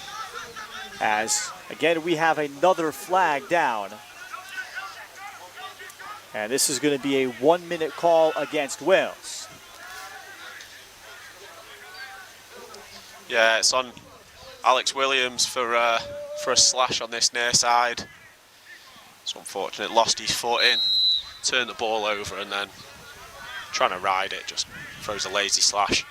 As, again, we have another flag down. And this is going to be a 1-minute call against Wales. Yeah, it's on Alex Williams for a slash on this near side. It's unfortunate, lost his foot in, turned the ball over, and then trying to ride it, just throws a lazy slash.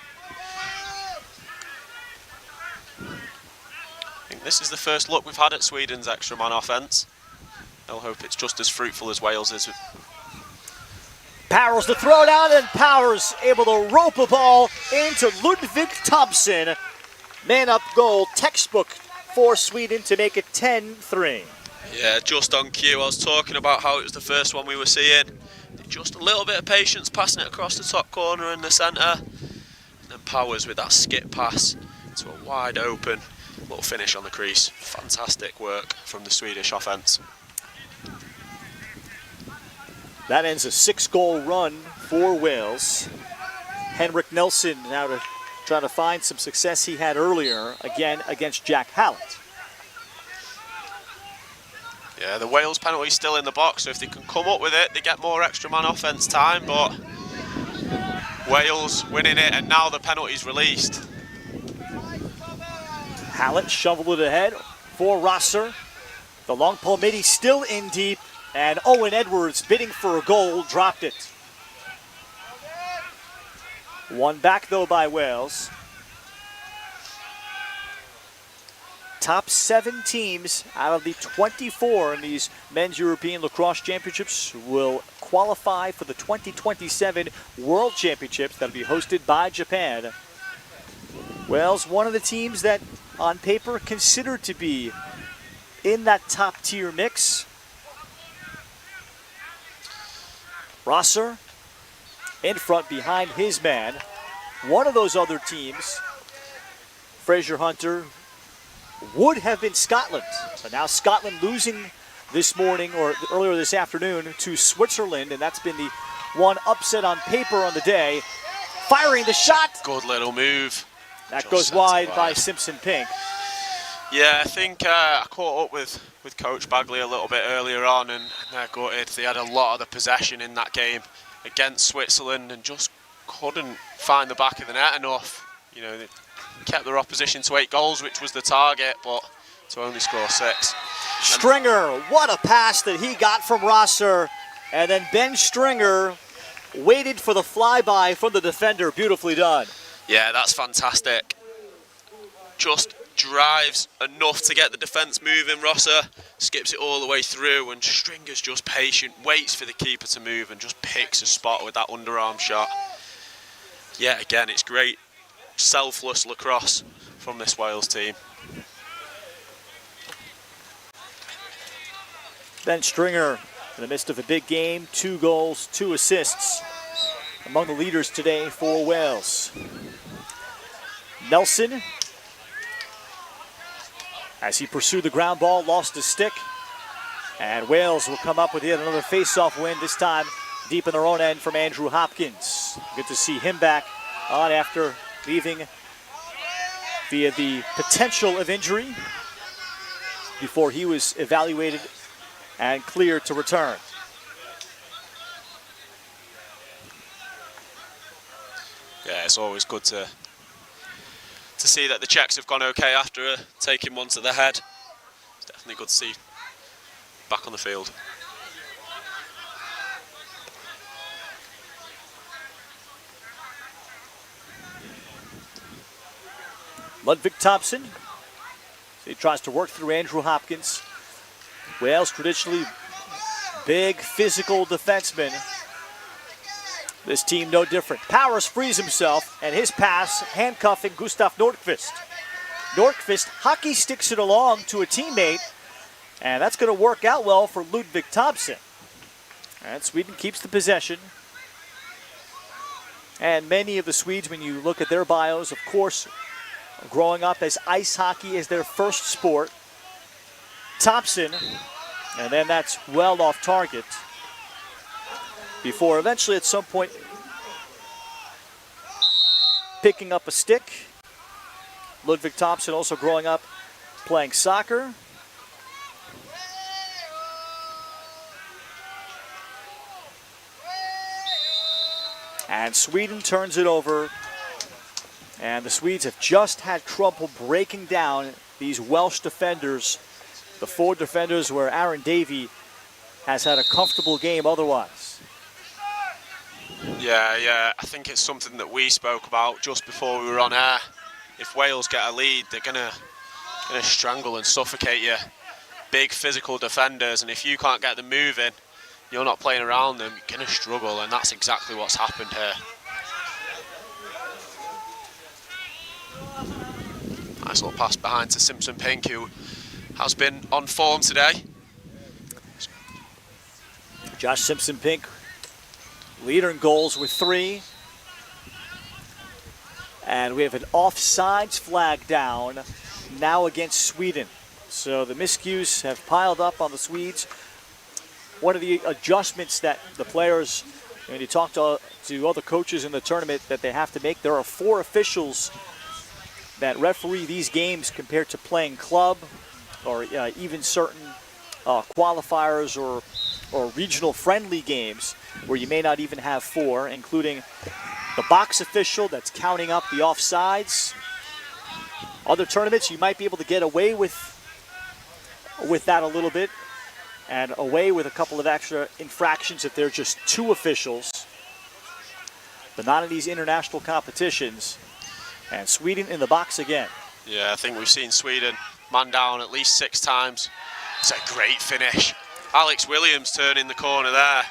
I think this is the first look we've had at Sweden's extra man offence. I'll hope it's just as fruitful as Wales is. Powers the throw down, and Powers able to rope a ball into Ludvig Thompson. Man up goal, textbook for Sweden to make it 10-3. Yeah, just on cue. I was talking about how it was the first one we were seeing. Just a little bit of patience passing it across the top corner in the centre. And then Powers with that skip pass to a wide open little finish on the crease. Fantastic work from the Swedish offence. That ends a 6-goal run for Wales. Henrik Nelson now to try to find some success he had earlier, again against Jack Hallett. Yeah, the Wales penalty's still in the box, so if they can come up with it, they get more extra man offence time, but Wales winning it, and now the penalty's released. Hallett shoveled it ahead for Rosser. The long Palmitti still in deep, and Owen Edwards bidding for a goal, dropped it. One back though by Wales. Top 7 teams out of the 24 in these men's European Lacrosse Championships will qualify for the 2027 World Championships that'll be hosted by Japan. Wales, one of the teams that on paper considered to be in that top tier mix. Rosser in front behind his man. One of those other teams, Fraser Hunter, would have been Scotland. So now Scotland losing this morning or earlier this afternoon to Switzerland, and that's been the one upset on paper on the day. Firing the shot. Good little move. That goes wide by Simpson Pink. Yeah, I think I caught up with Coach Bagley a little bit earlier on, and they're gutted. They had a lot of the possession in that game against Switzerland and just couldn't find the back of the net enough. You know, they kept their opposition to 8 goals, which was the target, but to only score 6. Stringer, what a pass that he got from Rosser. And then Ben Stringer waited for the flyby from the defender. Beautifully done. Yeah, that's fantastic. Just drives enough to get the defence moving. Rosser skips it all the way through, and Stringer's just patient, waits for the keeper to move and just picks a spot with that underarm shot. Yeah, again, it's great selfless lacrosse from this Wales team. Ben Stringer in the midst of a big game, 2 goals, 2 assists, among the leaders today for Wales. Nelson, as he pursued the ground ball, lost his stick, and Wales will come up with yet another face-off win, this time deep in their own end from Andrew Hopkins. Good to see him back on after leaving via the potential of injury before he was evaluated and cleared to return. Yeah, it's always good to see that the Czechs have gone okay after taking one to the head. It's definitely good to see back on the field. Ludwig Thompson, he tries to work through Andrew Hopkins. Wales traditionally big physical defenseman. This team no different. Powers frees himself, and his pass handcuffing Gustav Nordqvist. Nordqvist hockey sticks it along to a teammate, and that's going to work out well for Ludwig Thompson. And Sweden keeps the possession. And many of the Swedes, when you look at their bios, of course, growing up as ice hockey is their first sport. Thompson, and then that's well off target, before eventually at some point picking up a stick. Ludwig Thompson also growing up playing soccer. And Sweden turns it over. And the Swedes have just had trouble breaking down these Welsh defenders, the 4 defenders where Aaron Davey has had a comfortable game otherwise. Yeah, I think it's something that we spoke about just before we were on air. If Wales get a lead, they're gonna strangle and suffocate you. Big physical defenders, and if you can't get them moving, you're not playing around them, you're gonna struggle, and that's exactly what's happened here. Nice little pass behind to Simpson Pink, who has been on form today. Josh Simpson Pink, leader in goals with 3. And we have an offsides flag down now against Sweden. So the miscues have piled up on the Swedes. One of the adjustments that the players, when you talk to other coaches in the tournament, that they have to make, there are 4 officials that referee these games compared to playing club or even certain qualifiers or regional friendly games where you may not even have 4, including the box official that's counting up the offsides. Other tournaments you might be able to get away with that a little bit and away with a couple of extra infractions if they're just 2 officials, but not in these international competitions. And Sweden in the box again. Yeah, I think we've seen Sweden man down at least 6 times. It's a great finish. Alex Williams turning the corner there.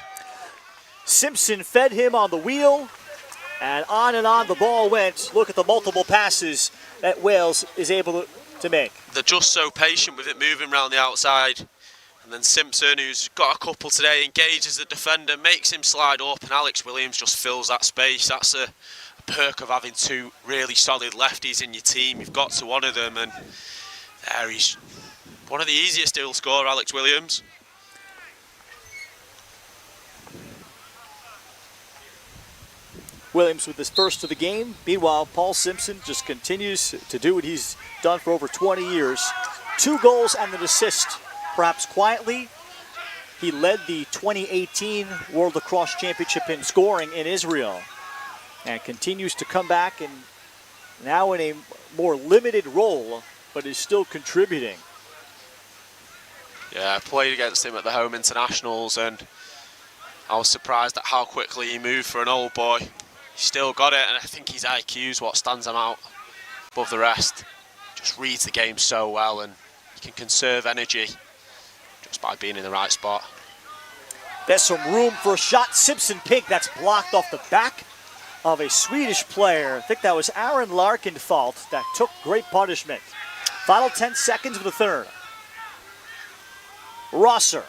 Simpson fed him on the wheel, and on the ball went. Look at the multiple passes that Wales is able to make. They're just so patient with it moving around the outside. And then Simpson, who's got a couple today, engages the defender, makes him slide up, and Alex Williams just fills that space. That's a perk of having two really solid lefties in your team. You've got to honour them, and there he's one of the easiest he'll score, Alex Williams. Williams with his first of the game. Meanwhile, Paul Simpson just continues to do what he's done for over 20 years. 2 goals and an assist. Perhaps quietly, he led the 2018 World Lacrosse Championship in scoring in Israel and continues to come back, and now in a more limited role, but is still contributing. Yeah, I played against him at the home internationals, and I was surprised at how quickly he moved for an old boy. He still got it, and I think his IQ is what stands him out above the rest. Just reads the game so well, and he can conserve energy just by being in the right spot. There's some room for a shot. Simpson Pink, that's blocked off the back of a Swedish player. I think that was Aaron Larkenfalt that took great punishment. Final 10 seconds of the third. Rosser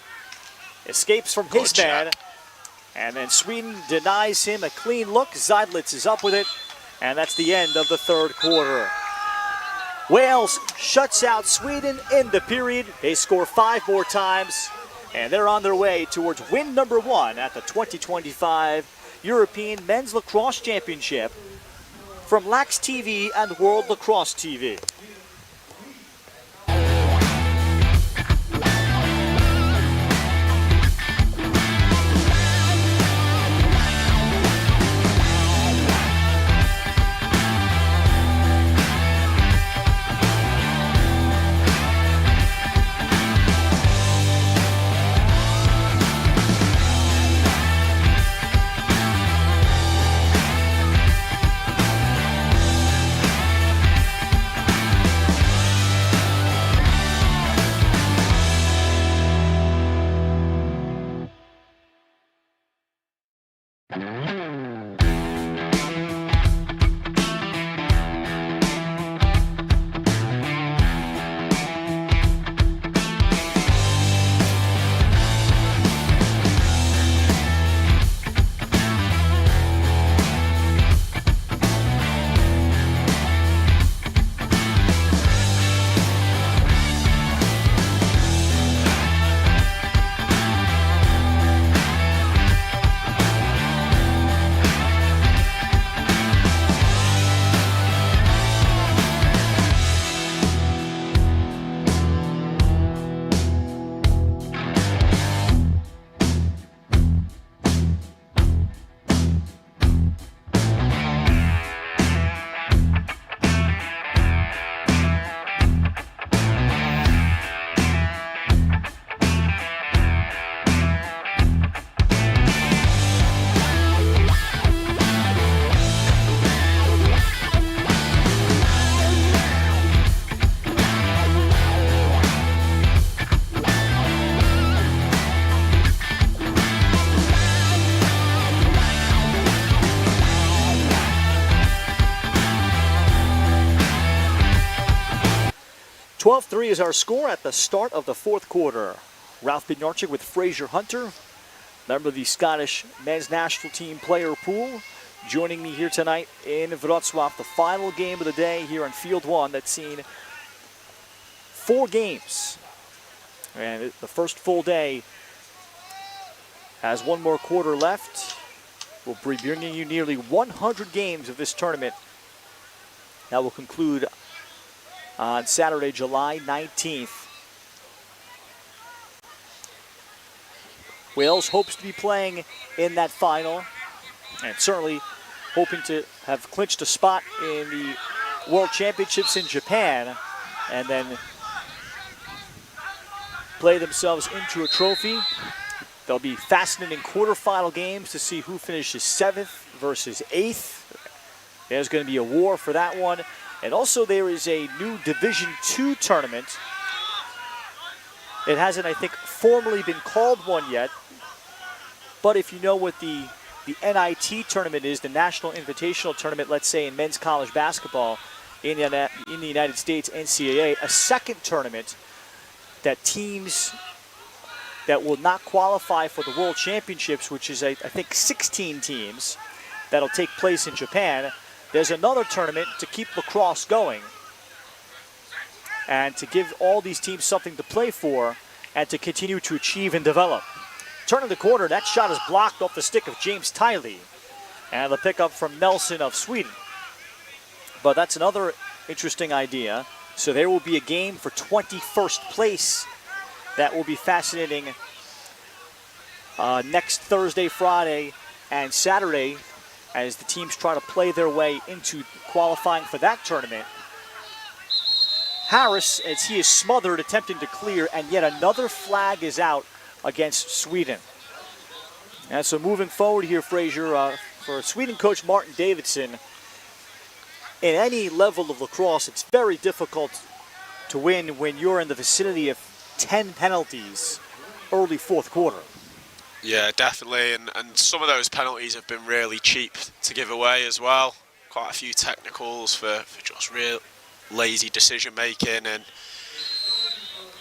escapes from his man, and then Sweden denies him a clean look. Zeidlitz is up with it, and that's the end of the third quarter. Wales shuts out Sweden in the period. They score 5 more times, and they're on their way towards win number 1 at the 2025 European Men's Lacrosse Championship from Lax TV and World Lacrosse TV. .3 is our score at the start of the fourth quarter. Ralph Bednarczyk with Fraser Hunter, member of the Scottish men's national team player pool, joining me here tonight in Wrocław, the final game of the day here on Field 1 that's seen 4 games. And the first full day has 1 more quarter left. We'll be bringing you nearly 100 games of this tournament. That will conclude on Saturday, July 19th. Wales hopes to be playing in that final, and certainly hoping to have clinched a spot in the World Championships in Japan, and then play themselves into a trophy. There'll be fascinating quarterfinal games to see who finishes 7th versus 8th. There's going to be a war for that one. And also there is a new Division II tournament. It hasn't, I think, formally been called one yet. But if you know what the NIT tournament is, the National Invitational Tournament, let's say in men's college basketball in the United States, NCAA, a second tournament that teams that will not qualify for the World Championships, which is, I think, 16 teams, that'll take place in Japan. There's another tournament to keep lacrosse going and to give all these teams something to play for and to continue to achieve and develop. Turning the corner, that shot is blocked off the stick of James Tiley. And the pickup from Nelson of Sweden. But that's another interesting idea. So there will be a game for 21st place. That will be fascinating next Thursday, Friday, and Saturday as the teams try to play their way into qualifying for that tournament. Harris, as he is smothered, attempting to clear, and yet another flag is out against Sweden. And so moving forward here, Frazier, for Sweden coach Martin Davidson, in any level of lacrosse, it's very difficult to win when you're in the vicinity of 10 penalties early fourth quarter. Yeah, definitely, and some of those penalties have been really cheap to give away as well. Quite a few technicals for just real lazy decision making, and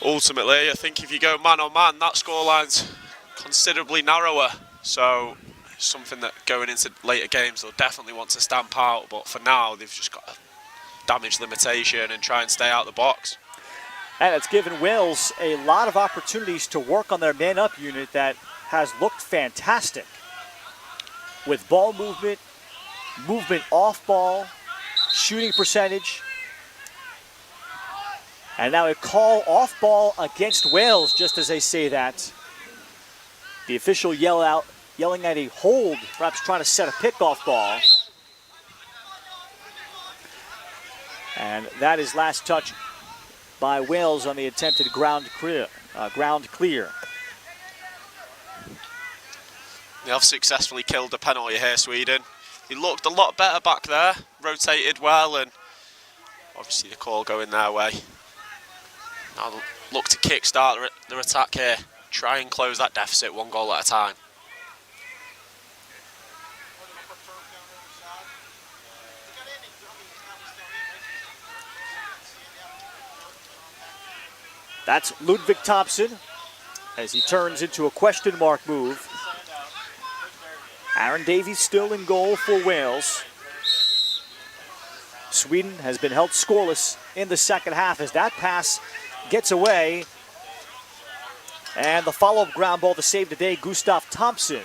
ultimately I think if you go man on man, that scoreline's considerably narrower, so it's something that going into later games they'll definitely want to stamp out, but for now they've just got a damage limitation and try and stay out the box. And it's given Wales a lot of opportunities to work on their man-up unit that has looked fantastic with ball movement, movement off ball, shooting percentage. And now a call off ball against Wales, just as they say that. The official yelling at a hold, perhaps trying to set a pickoff ball. And that is last touch by Wales on the attempted ground clear. They have successfully killed a penalty here, Sweden. He looked a lot better back there, rotated well, and obviously the call going their way. Now they'll look to kick-start their attack here, try and close that deficit one goal at a time. That's Ludwig Thompson as he turns into a question mark move. Aaron Davies still in goal for Wales. Sweden has been held scoreless in the second half as that pass gets away. And the follow-up ground ball to save today, Gustav Thompson.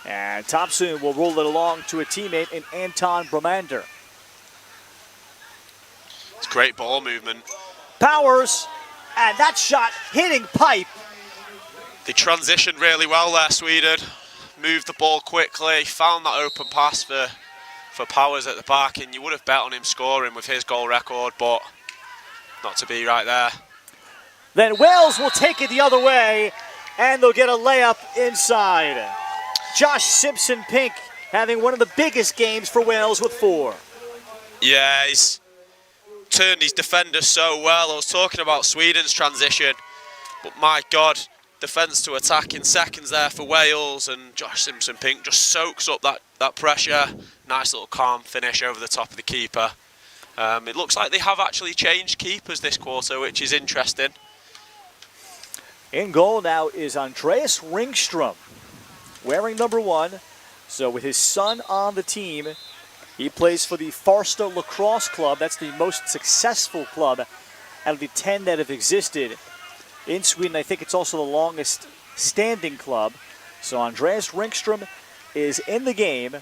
And Thompson will roll it along to a teammate in Anton Bromander. It's great ball movement. Powers, and that shot hitting pipe. They transitioned really well there, Sweden. Moved the ball quickly, found that open pass for Powers at the back, and you would have bet on him scoring with his goal record, but not to be right there. Then Wales will take it the other way, and they'll get a layup inside. Josh Simpson-Pink having one of the biggest games for Wales with 4. Yeah, he's turned his defenders so well. I was talking about Sweden's transition, but my God, defence to attack in seconds there for Wales, and Josh Simpson-Pink just soaks up that pressure. Nice little calm finish over the top of the keeper. It looks like they have actually changed keepers this quarter, which is interesting. In goal now is Andreas Ringstrom, wearing number 1. So with his son on the team, he plays for the Farsta Lacrosse Club. That's the most successful club out of the 10 that have existed in Sweden. I think it's also the longest standing club. So Andreas Ringstrom is in the game.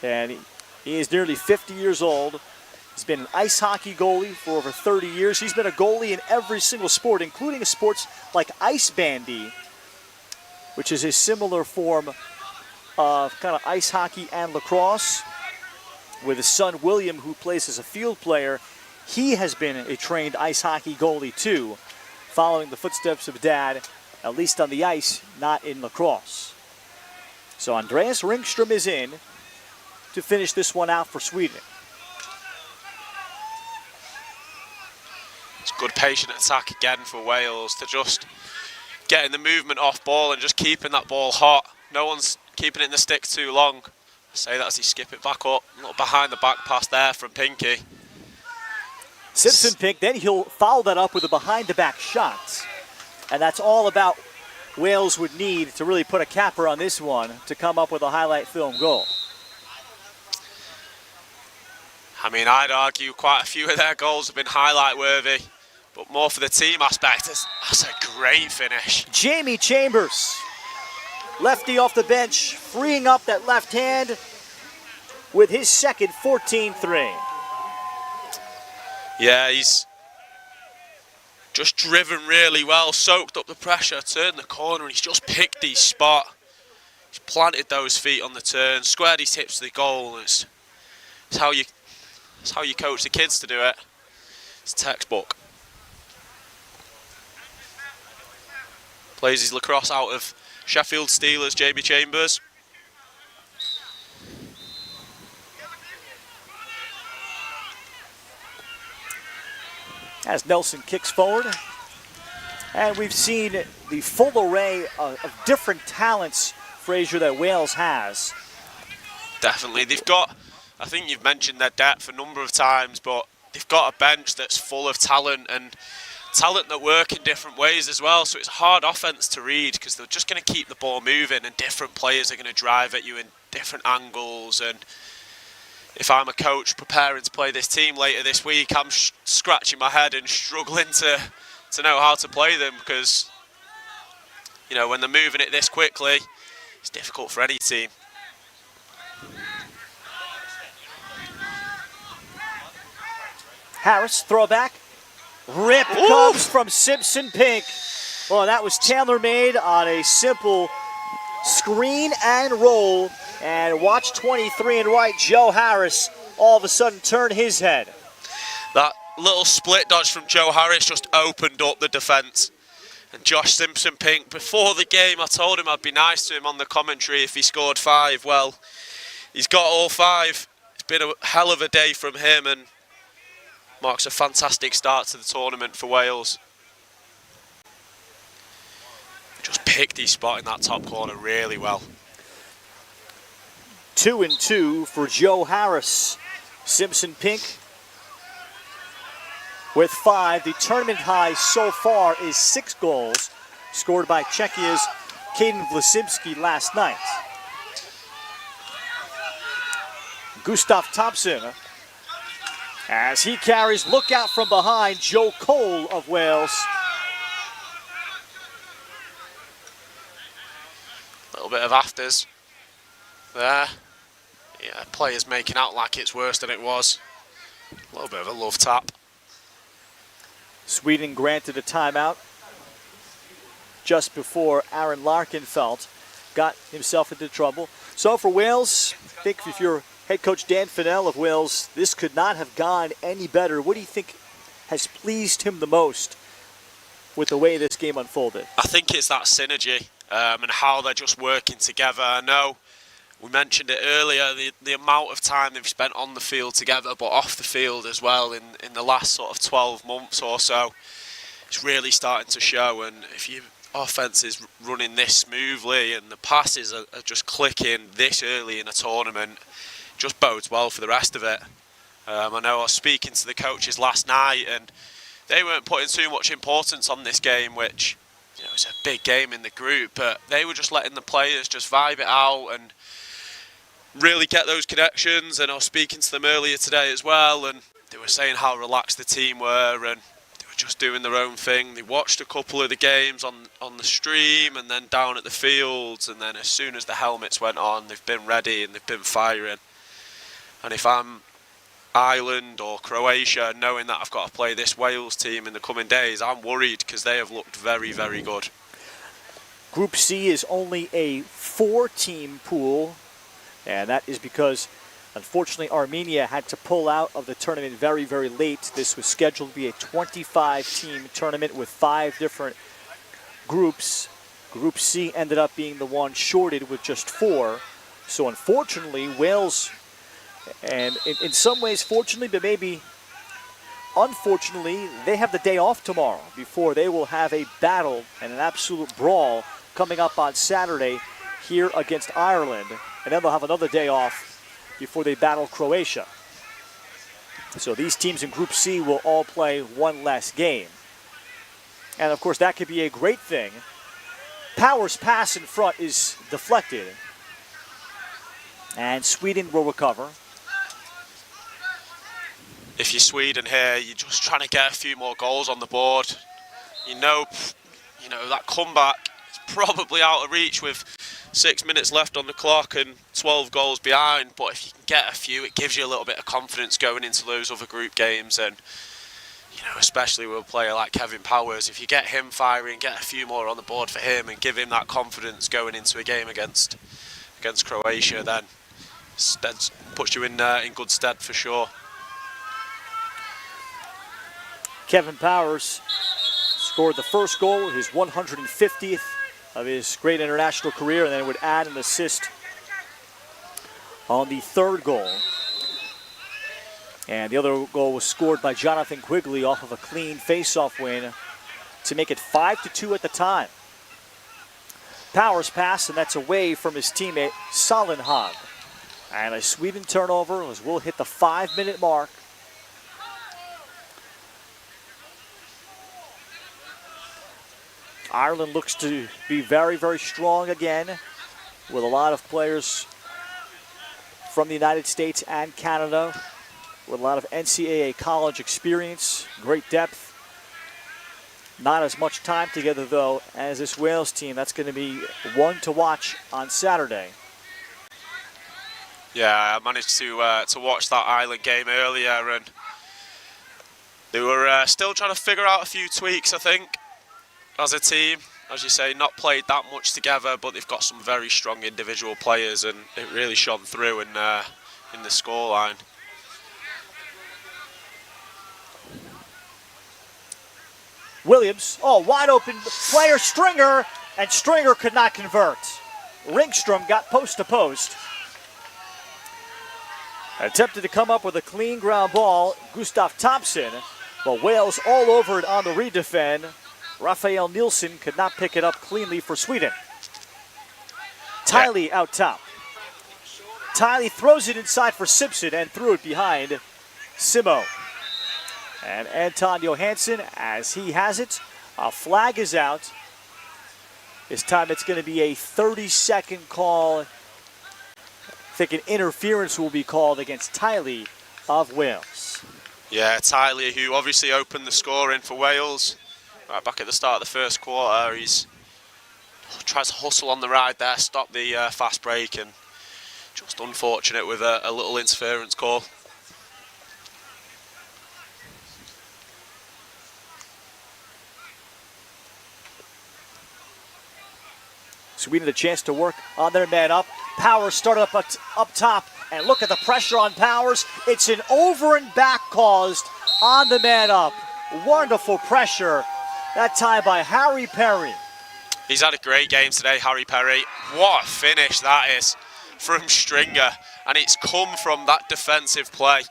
And he is nearly 50 years old. He's been an ice hockey goalie for over 30 years. He's been a goalie in every single sport, including sports like ice bandy, which is a similar form of kind of ice hockey and lacrosse. With his son William, who plays as a field player, he has been a trained ice hockey goalie too, following the footsteps of Dad, at least on the ice, not in lacrosse. So Andreas Ringstrom is in to finish this one out for Sweden. It's good patient attack again for Wales to just getting the movement off ball and just keeping that ball hot. No one's keeping it in the stick too long. I say that as he skip it back up. A little behind the back pass there from Pinky. Simpson Pink, then he'll follow that up with a behind the back shot. And that's all about Wales would need to really put a capper on this one to come up with a highlight film goal. I mean, I'd argue quite a few of their goals have been highlight worthy, but more for the team aspect. That's a great finish. Jamie Chambers, lefty off the bench, freeing up that left hand with his second 14-3. Yeah, he's just driven really well, soaked up the pressure, turned the corner, and he's just picked his spot. He's planted those feet on the turn, squared his hips to the goal. It's how you coach the kids to do it. It's textbook. Plays his lacrosse out of Sheffield Steelers, Jamie Chambers. As Nelson kicks forward. And we've seen the full array of different talents, Fraser, that Wales has. Definitely. They've got, I think you've mentioned their depth a number of times, but they've got a bench that's full of talent and talent that work in different ways as well. So it's a hard offense to read because they're just going to keep the ball moving and different players are going to drive at you in different angles. And if I'm a coach preparing to play this team later this week, I'm scratching my head and struggling to know how to play them because, you know, when they're moving it this quickly, it's difficult for any team. Harris, throwback. Rip comes from Simpson Pink. Well, that was tailor-made on a simple screen and roll. And watch 23 and right, Joe Harris, all of a sudden turn his head. That little split dodge from Joe Harris just opened up the defence. And Josh Simpson Pink, before the game, I told him I'd be nice to him on the commentary if he scored 5. Well, he's got all 5. It's been a hell of a day from him and marks a fantastic start to the tournament for Wales. Just picked his spot in that top corner really well. 2 and 2 for Joe Harris. Simpson Pink with 5. The tournament high so far is 6 goals scored by Czechia's Kaden Vlasimski last night. Gustav Thompson, as he carries, look out from behind, Joe Cole of Wales. A little bit of afters there. Yeah, players making out like it's worse than it was. A little bit of a love tap. Sweden granted a timeout just before Aaron Larkenfeld got himself into trouble. So for Wales, I think if you're head coach Dan Fennell of Wales, this could not have gone any better. What do you think has pleased him the most with the way this game unfolded? I think it's that synergy and how they're just working together. I know we mentioned it earlier, the amount of time they've spent on the field together, but off the field as well in the last sort of 12 months or so. It's really starting to show, and if your offense is running this smoothly and the passes are just clicking this early in a tournament, just bodes well for the rest of it. I know I was speaking to the coaches last night and they weren't putting too much importance on this game, which, you know, it's a big game in the group, but they were just letting the players just vibe it out and really get those connections. And I was speaking to them earlier today as well, and they were saying how relaxed the team were and they were just doing their own thing. They watched a couple of the games on the stream and then down at the fields, and then as soon as the helmets went on, they've been ready and they've been firing. And if I'm Ireland or Croatia, knowing that I've got to play this Wales team in the coming days, I'm worried because they have looked very, very good. Group C is only a 4-team pool, and that is because, unfortunately, Armenia had to pull out of the tournament very, very late. This was scheduled to be a 25-team tournament with 5 different groups. Group C ended up being the one shorted with just 4. So, unfortunately, Wales, and in some ways, fortunately, but maybe unfortunately, they have the day off tomorrow before they will have a battle and an absolute brawl coming up on Saturday here against Ireland. And then they'll have another day off before they battle Croatia. So these teams in Group C will all play one less game. And of course, that could be a great thing. Power's pass in front is deflected. And Sweden will recover. If you're Sweden here, you're just trying to get a few more goals on the board. You know that comeback is probably out of reach with 6 minutes left on the clock and 12 goals behind. But if you can get a few, it gives you a little bit of confidence going into those other group games. And especially with a player like Kevin Powers, if you get him firing, get a few more on the board for him, and give him that confidence going into a game against Croatia, then that puts you in good stead for sure. Kevin Powers scored the first goal, his 150th of his great international career, and then would add an assist on the third goal. And the other goal was scored by Jonathan Quigley off of a clean face-off win to make it 5-2 at the time. Powers pass, and that's away from his teammate Salenhag. And a Sweden turnover as we'll hit the 5-minute mark. Ireland looks to be very, very strong again, with a lot of players from the United States and Canada, with a lot of NCAA college experience, great depth. Not as much time together, though, as this Wales team. That's going to be one to watch on Saturday. Yeah, I managed to watch that Ireland game earlier, and they were still trying to figure out a few tweaks, I think. As a team, as you say, not played that much together, but they've got some very strong individual players, and it really shone through in the scoreline. Williams, wide open player, Stringer, and Stringer could not convert. Ringstrom got post to post. Attempted to come up with a clean ground ball, Gustav Thompson, but Wales all over it on the redefend. Rafael Nielsen could not pick it up cleanly for Sweden. Tiley out top. Tiley throws it inside for Simpson and threw it behind Simo. And Anton Johansson, as he has it, a flag is out. This time it's going to be a 30-second call. I think an interference will be called against Tiley of Wales. Yeah, Tiley, who obviously opened the scoring for Wales. Right back at the start of the first quarter, he's tries to hustle on the ride there, stop the fast break, and just unfortunate with a little interference call. Sweden a chance to work on their man up. Powers started up top, and look at the pressure on Powers. It's an over and back caused on the man up. Wonderful pressure. That time by Harry Perry. He's had a great game today, Harry Perry. What a finish that is from Stringer. And it's come from that defensive play.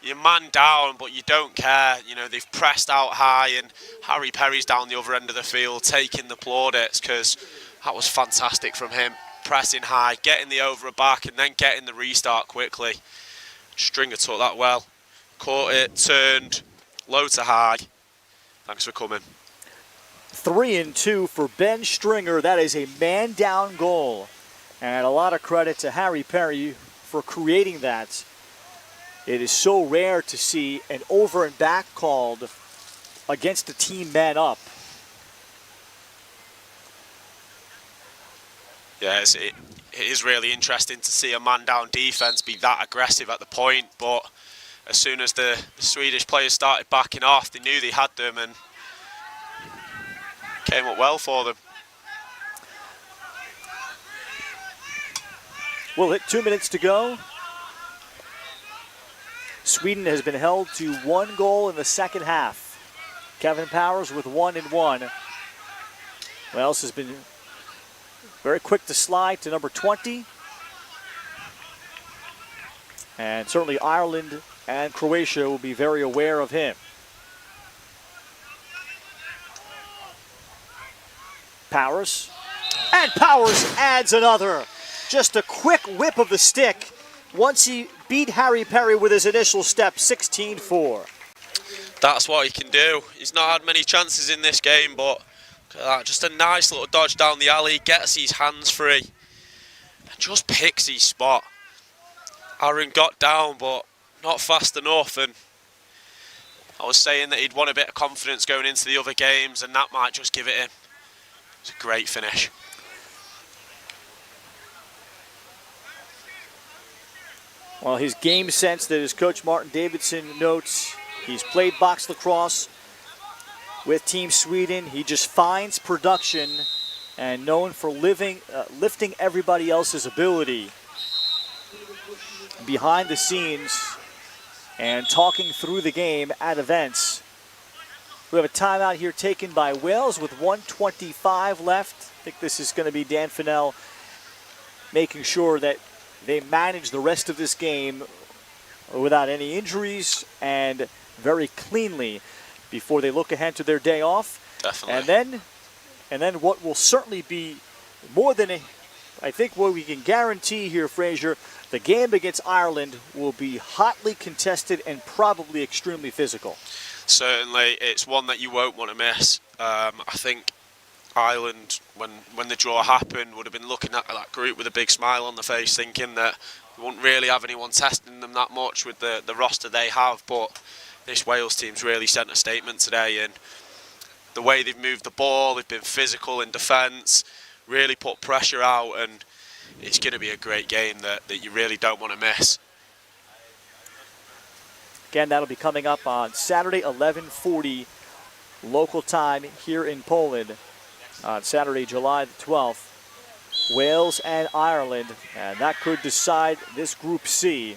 You're man down, but you don't care. They've pressed out high, and Harry Perry's down the other end of the field taking the plaudits, because that was fantastic from him. Pressing high, getting the over and back, and then getting the restart quickly. Stringer took that well. Caught it, turned low to high. Thanks for coming. 3-2 for Ben Stringer. That is a man-down goal. And a lot of credit to Harry Perry for creating that. It is so rare to see an over and back called against a team man up. Yeah, it is really interesting to see a man-down defence be that aggressive at the point, but as soon as the Swedish players started backing off, they knew they had them, and came up well for them. We'll hit 2 minutes to go. Sweden has been held to 1 goal in the second half. Kevin Powers with 1-1. Wales has been very quick to slide to number 20. And certainly Ireland and Croatia will be very aware of him. Powers. And Powers adds another. Just a quick whip of the stick once he beat Harry Perry with his initial step, 16-4. That's what he can do. He's not had many chances in this game, but just a nice little dodge down the alley, gets his hands free, and just picks his spot. Aaron got down, but not fast enough, and I was saying that he'd want a bit of confidence going into the other games, and that might just give it him. It's a great finish. Well, his game sense that his coach Martin Davidson notes, he's played box lacrosse with Team Sweden. He just finds production and known for lifting everybody else's ability behind the scenes and talking through the game at events. We have a timeout here taken by Wales with 1:25 left. I think this is going to be Dan Fennell making sure that they manage the rest of this game without any injuries and very cleanly before they look ahead to their day off. Definitely. And then what will certainly be more than I think what we can guarantee here, Fraser, the game against Ireland will be hotly contested and probably extremely physical. Certainly, it's one that you won't want to miss. I think Ireland, when the draw happened, would have been looking at that group with a big smile on the face, thinking that we won't really have anyone testing them that much with the roster they have. But this Wales team's really sent a statement today, and the way they've moved the ball, they've been physical in defence, really put pressure out, and it's going to be a great game that you really don't want to miss. Again, that'll be coming up on Saturday, 11:40 local time here in Poland. On Saturday, July the 12th, Wales and Ireland, and that could decide this Group C.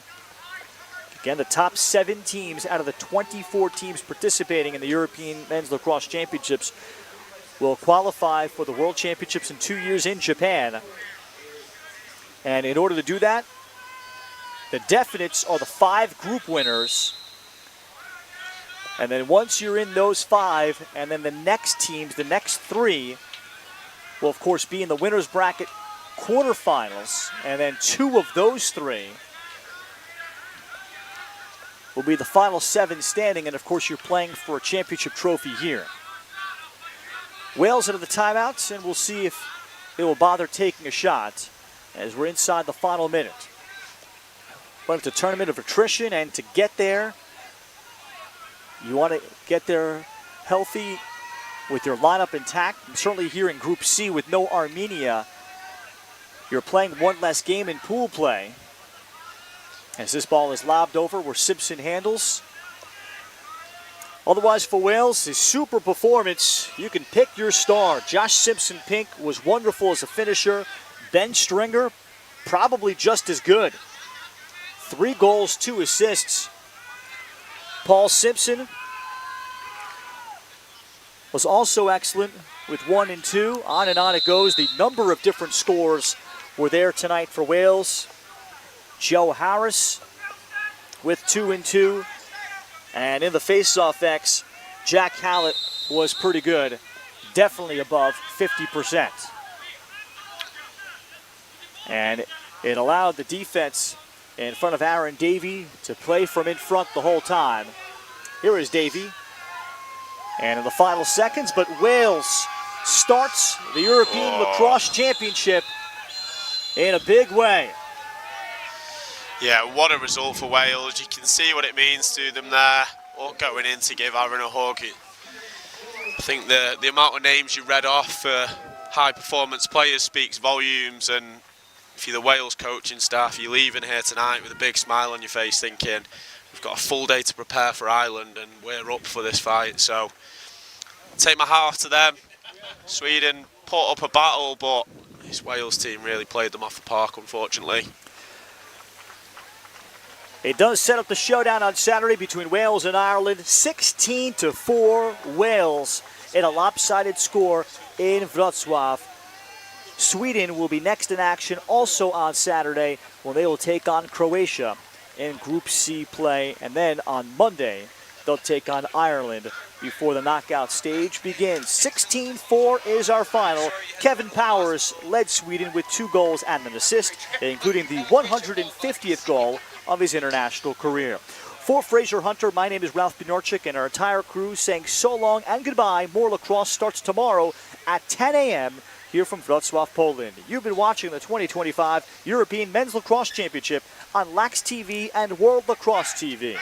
Again, the top 7 teams out of the 24 teams participating in the European Men's Lacrosse Championships will qualify for the World Championships in 2 years in Japan. And in order to do that, the definites are the 5 group winners. And then once you're in those 5, and then the next teams, the next 3, will of course be in the winner's bracket quarterfinals, and then 2 of those 3 will be the final 7 standing, and of course you're playing for a championship trophy here. Wales out of the timeouts, and we'll see if they will bother taking a shot as we're inside the final minute. But it's a tournament of attrition, and to get there, you want to get there healthy with your lineup intact. And certainly here in Group C with no Armenia, you're playing one less game in pool play. As this ball is lobbed over where Simpson handles. Otherwise for Wales, his super performance, you can pick your star. Josh Simpson-Pink was wonderful as a finisher. Ben Stringer, probably just as good. 3 goals, 2 assists. Paul Simpson was also excellent with 1 and 2. On and on it goes. The number of different scores were there tonight for Wales. Joe Harris with 2 and 2. And in the face-off X, Jack Hallett was pretty good. Definitely above 50%. And it allowed the defense in front of Aaron Davey to play from in front the whole time. Here is Davey. And in the final seconds, but Wales starts the European Lacrosse Championship in a big way. Yeah, what a result for Wales. You can see what it means to them there, all going in to give Aaron a hug. I think the amount of names you read off for high-performance players speaks volumes, and if you're the Wales coaching staff, you're leaving here tonight with a big smile on your face thinking, we've got a full day to prepare for Ireland and we're up for this fight. So take my hat off to them. Sweden put up a battle, but this Wales team really played them off the park, unfortunately. It does set up the showdown on Saturday between Wales and Ireland. 16-4 Wales in a lopsided score in Wrocław. Sweden will be next in action also on Saturday when they will take on Croatia in Group C play. And then on Monday, they'll take on Ireland before the knockout stage begins. 16-4 is our final. Kevin Powers led Sweden with 2 goals and an assist, including the 150th goal of his international career. For Fraser Hunter, my name is Ralph Bjornchik, and our entire crew saying so long and goodbye. More lacrosse starts tomorrow at 10 a.m. here from Wrocław, Poland. You've been watching the 2025 European Men's Lacrosse Championship on Lax TV and World Lacrosse TV.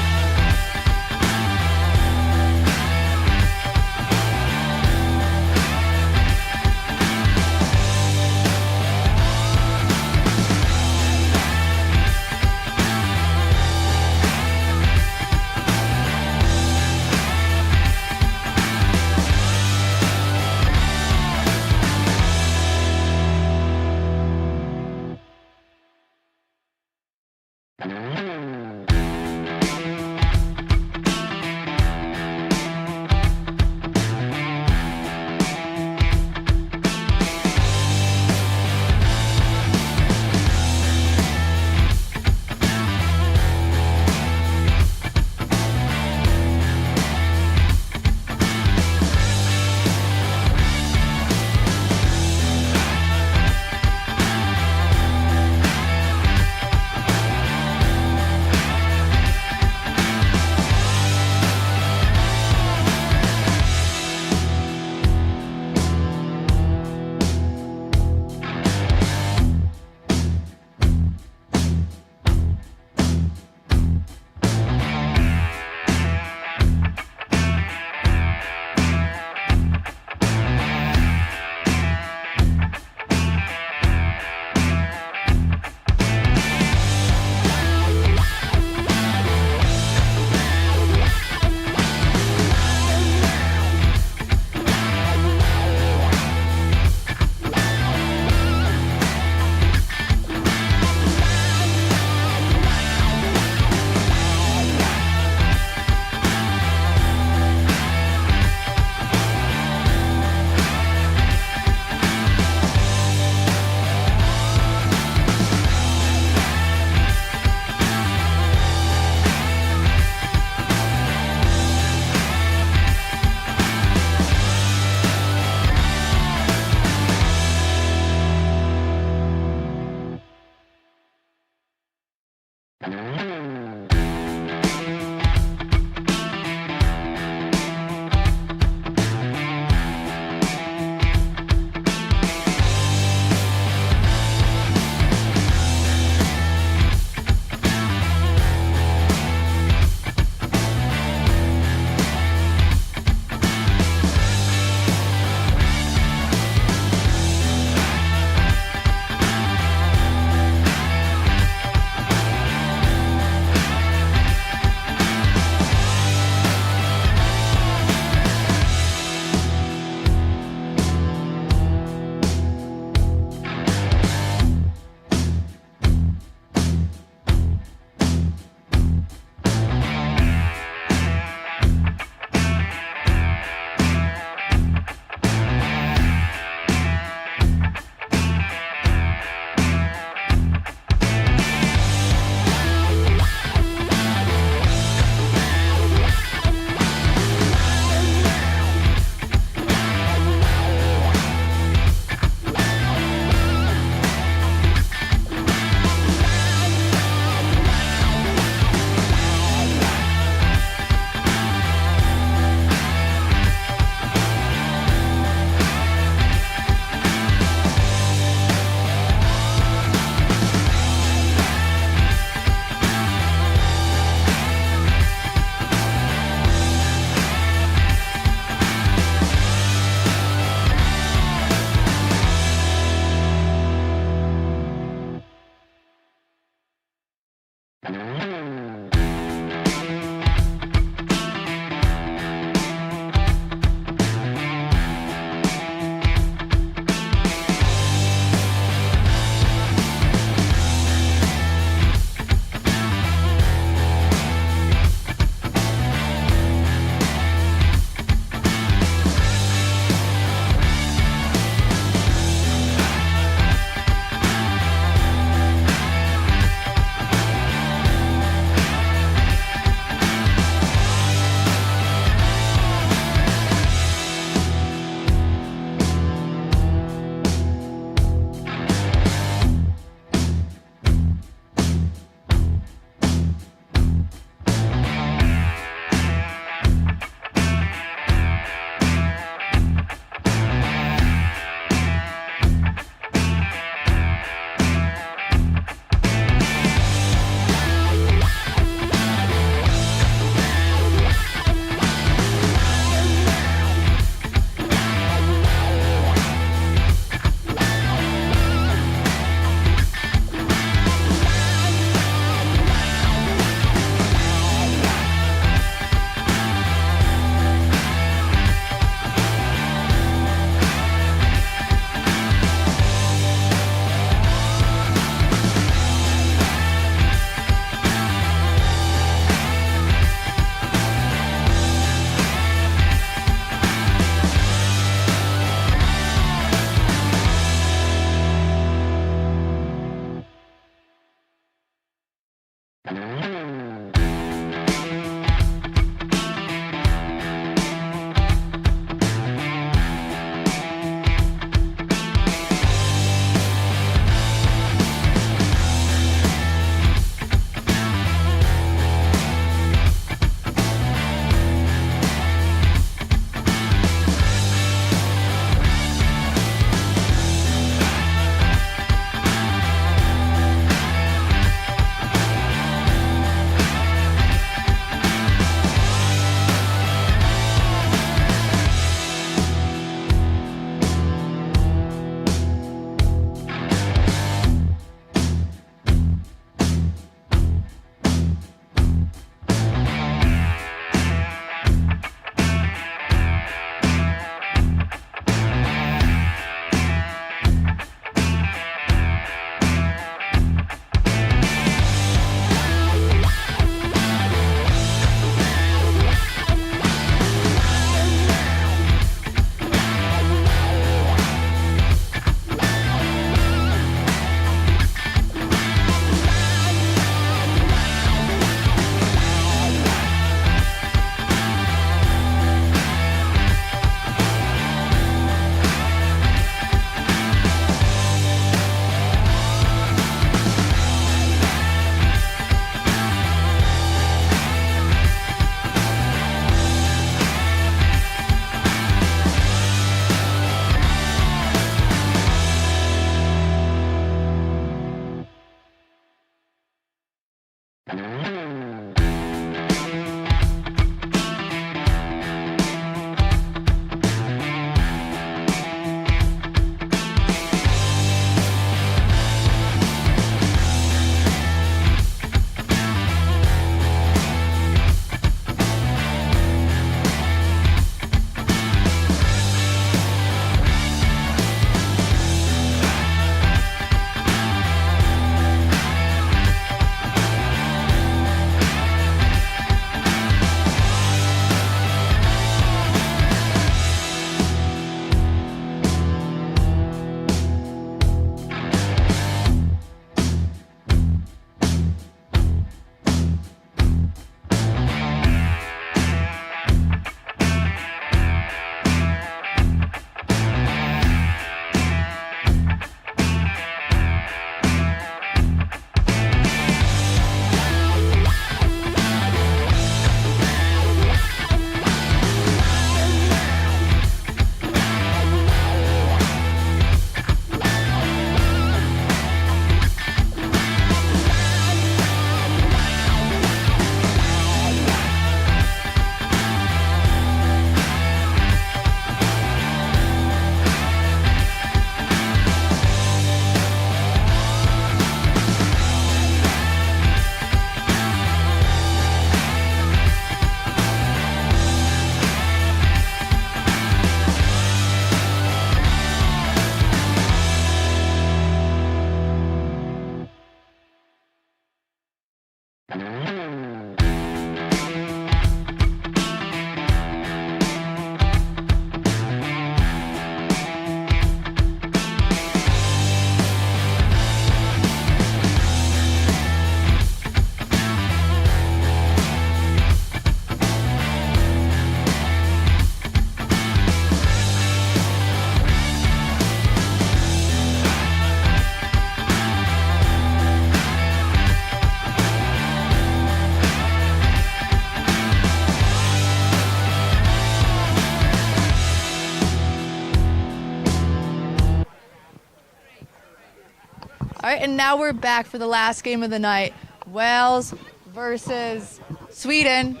All right, and now we're back for the last game of the night. Wales versus Sweden.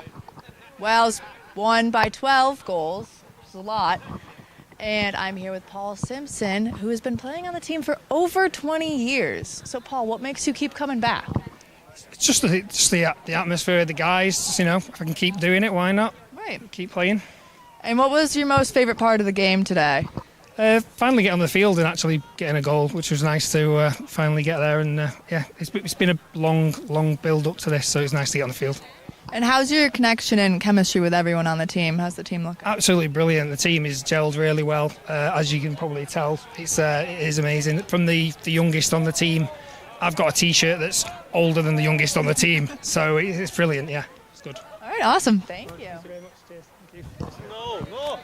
Wales won by 12 goals, which is a lot. And I'm here with Paul Simpson, who has been playing on the team for over 20 years. So, Paul, what makes you keep coming back? It's just the atmosphere of the guys. You know, if I can keep doing it, why not? Right. Keep playing. And what was your most favorite part of the game today? Finally get on the field and actually getting a goal, which was nice to finally get there. And yeah, it's been a long build up to this, so it's nice to get on the field. And how's your connection and chemistry with everyone on the team? How's the team looking? Absolutely brilliant. The team is gelled really well, as you can probably tell. It is amazing. From the youngest on the team I've got a T-shirt that's older than the youngest on the team, so it's brilliant. Yeah, it's good. All right, awesome. Thank you. Thank you very much. Cheers. Thank you. No.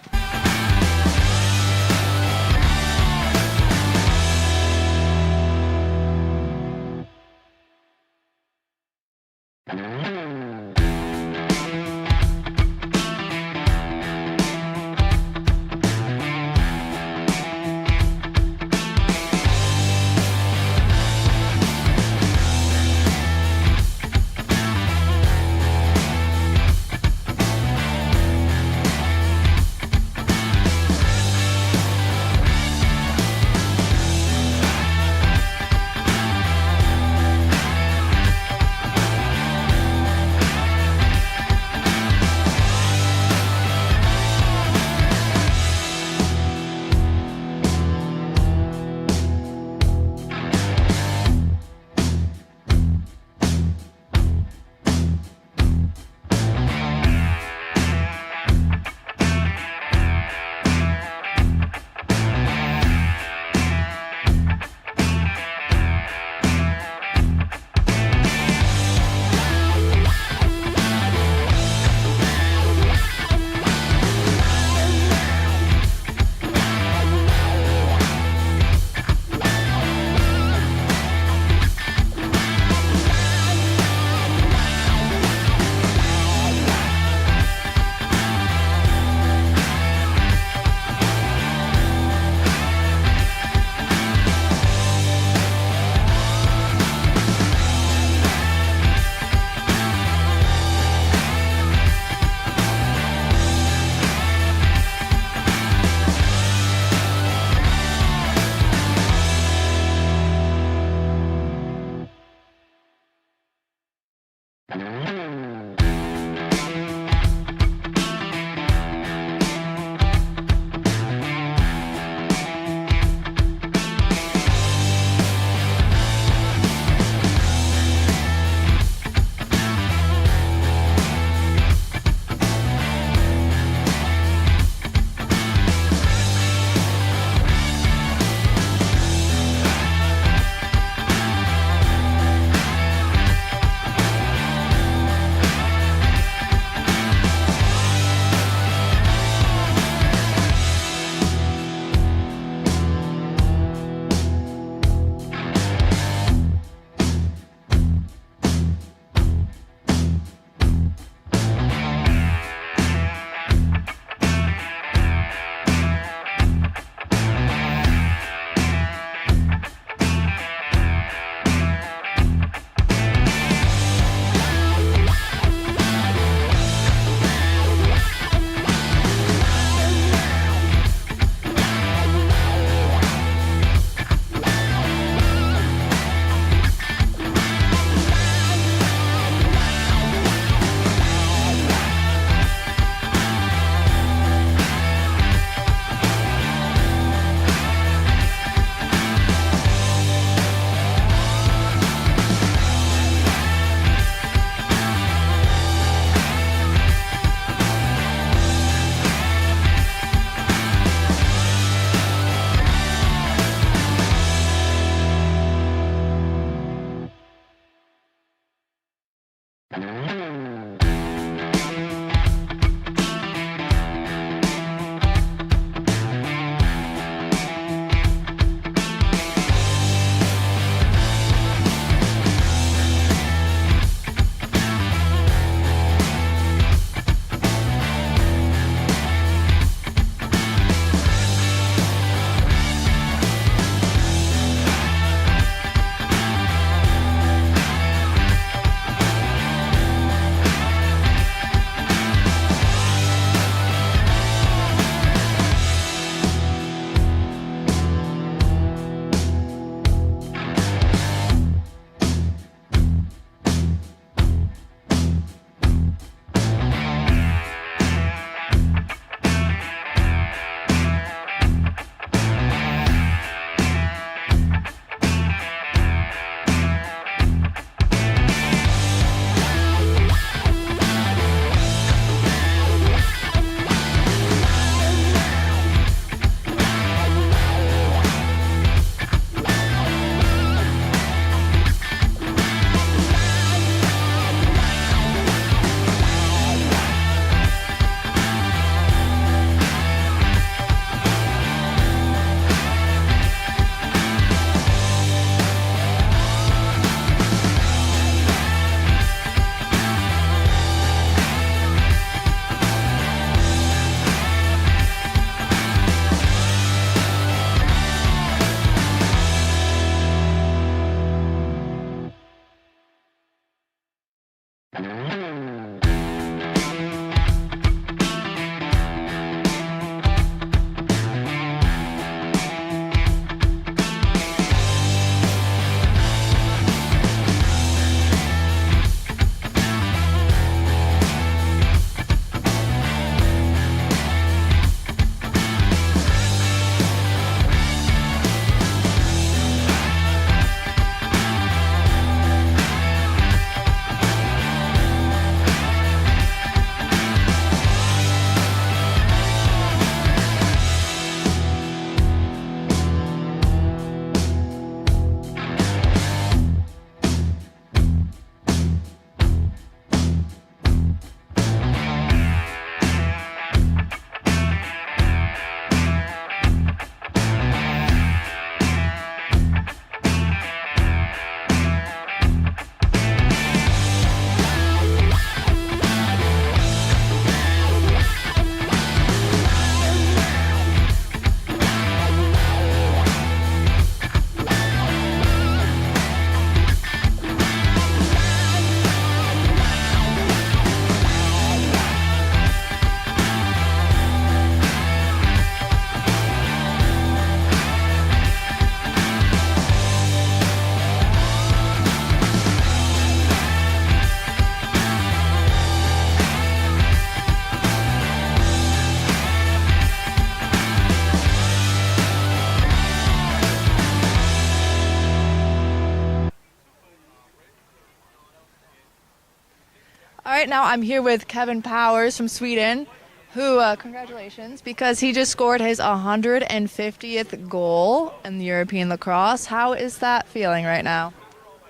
All right, now I'm here with Kevin Powers from Sweden, who, congratulations, because he just scored his 150th goal in the European lacrosse. How is that feeling right now?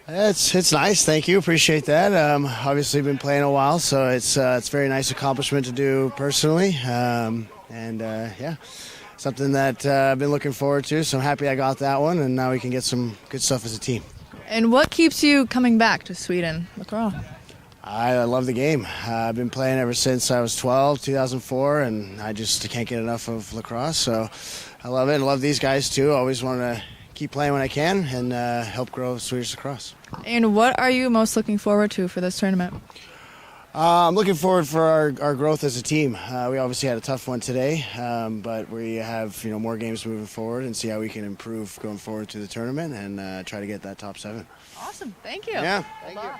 It's nice, thank you, appreciate that. Obviously been playing a while, so it's a very nice accomplishment to do personally, yeah, something that I've been looking forward to, so I'm happy I got that one, and now we can get some good stuff as a team. And what keeps you coming back to Sweden lacrosse? I love the game. I've been playing ever since I was 12, 2004, and I just can't get enough of lacrosse, so I love it. I love these guys too. I always want to keep playing when I can and help grow Swedish lacrosse. And what are you most looking forward to for this tournament? I'm looking forward for our growth as a team. We obviously had a tough one today, but we have more games moving forward and see how we can improve going forward to the tournament and try to get that top 7. Awesome. Thank you. Yeah, thank you.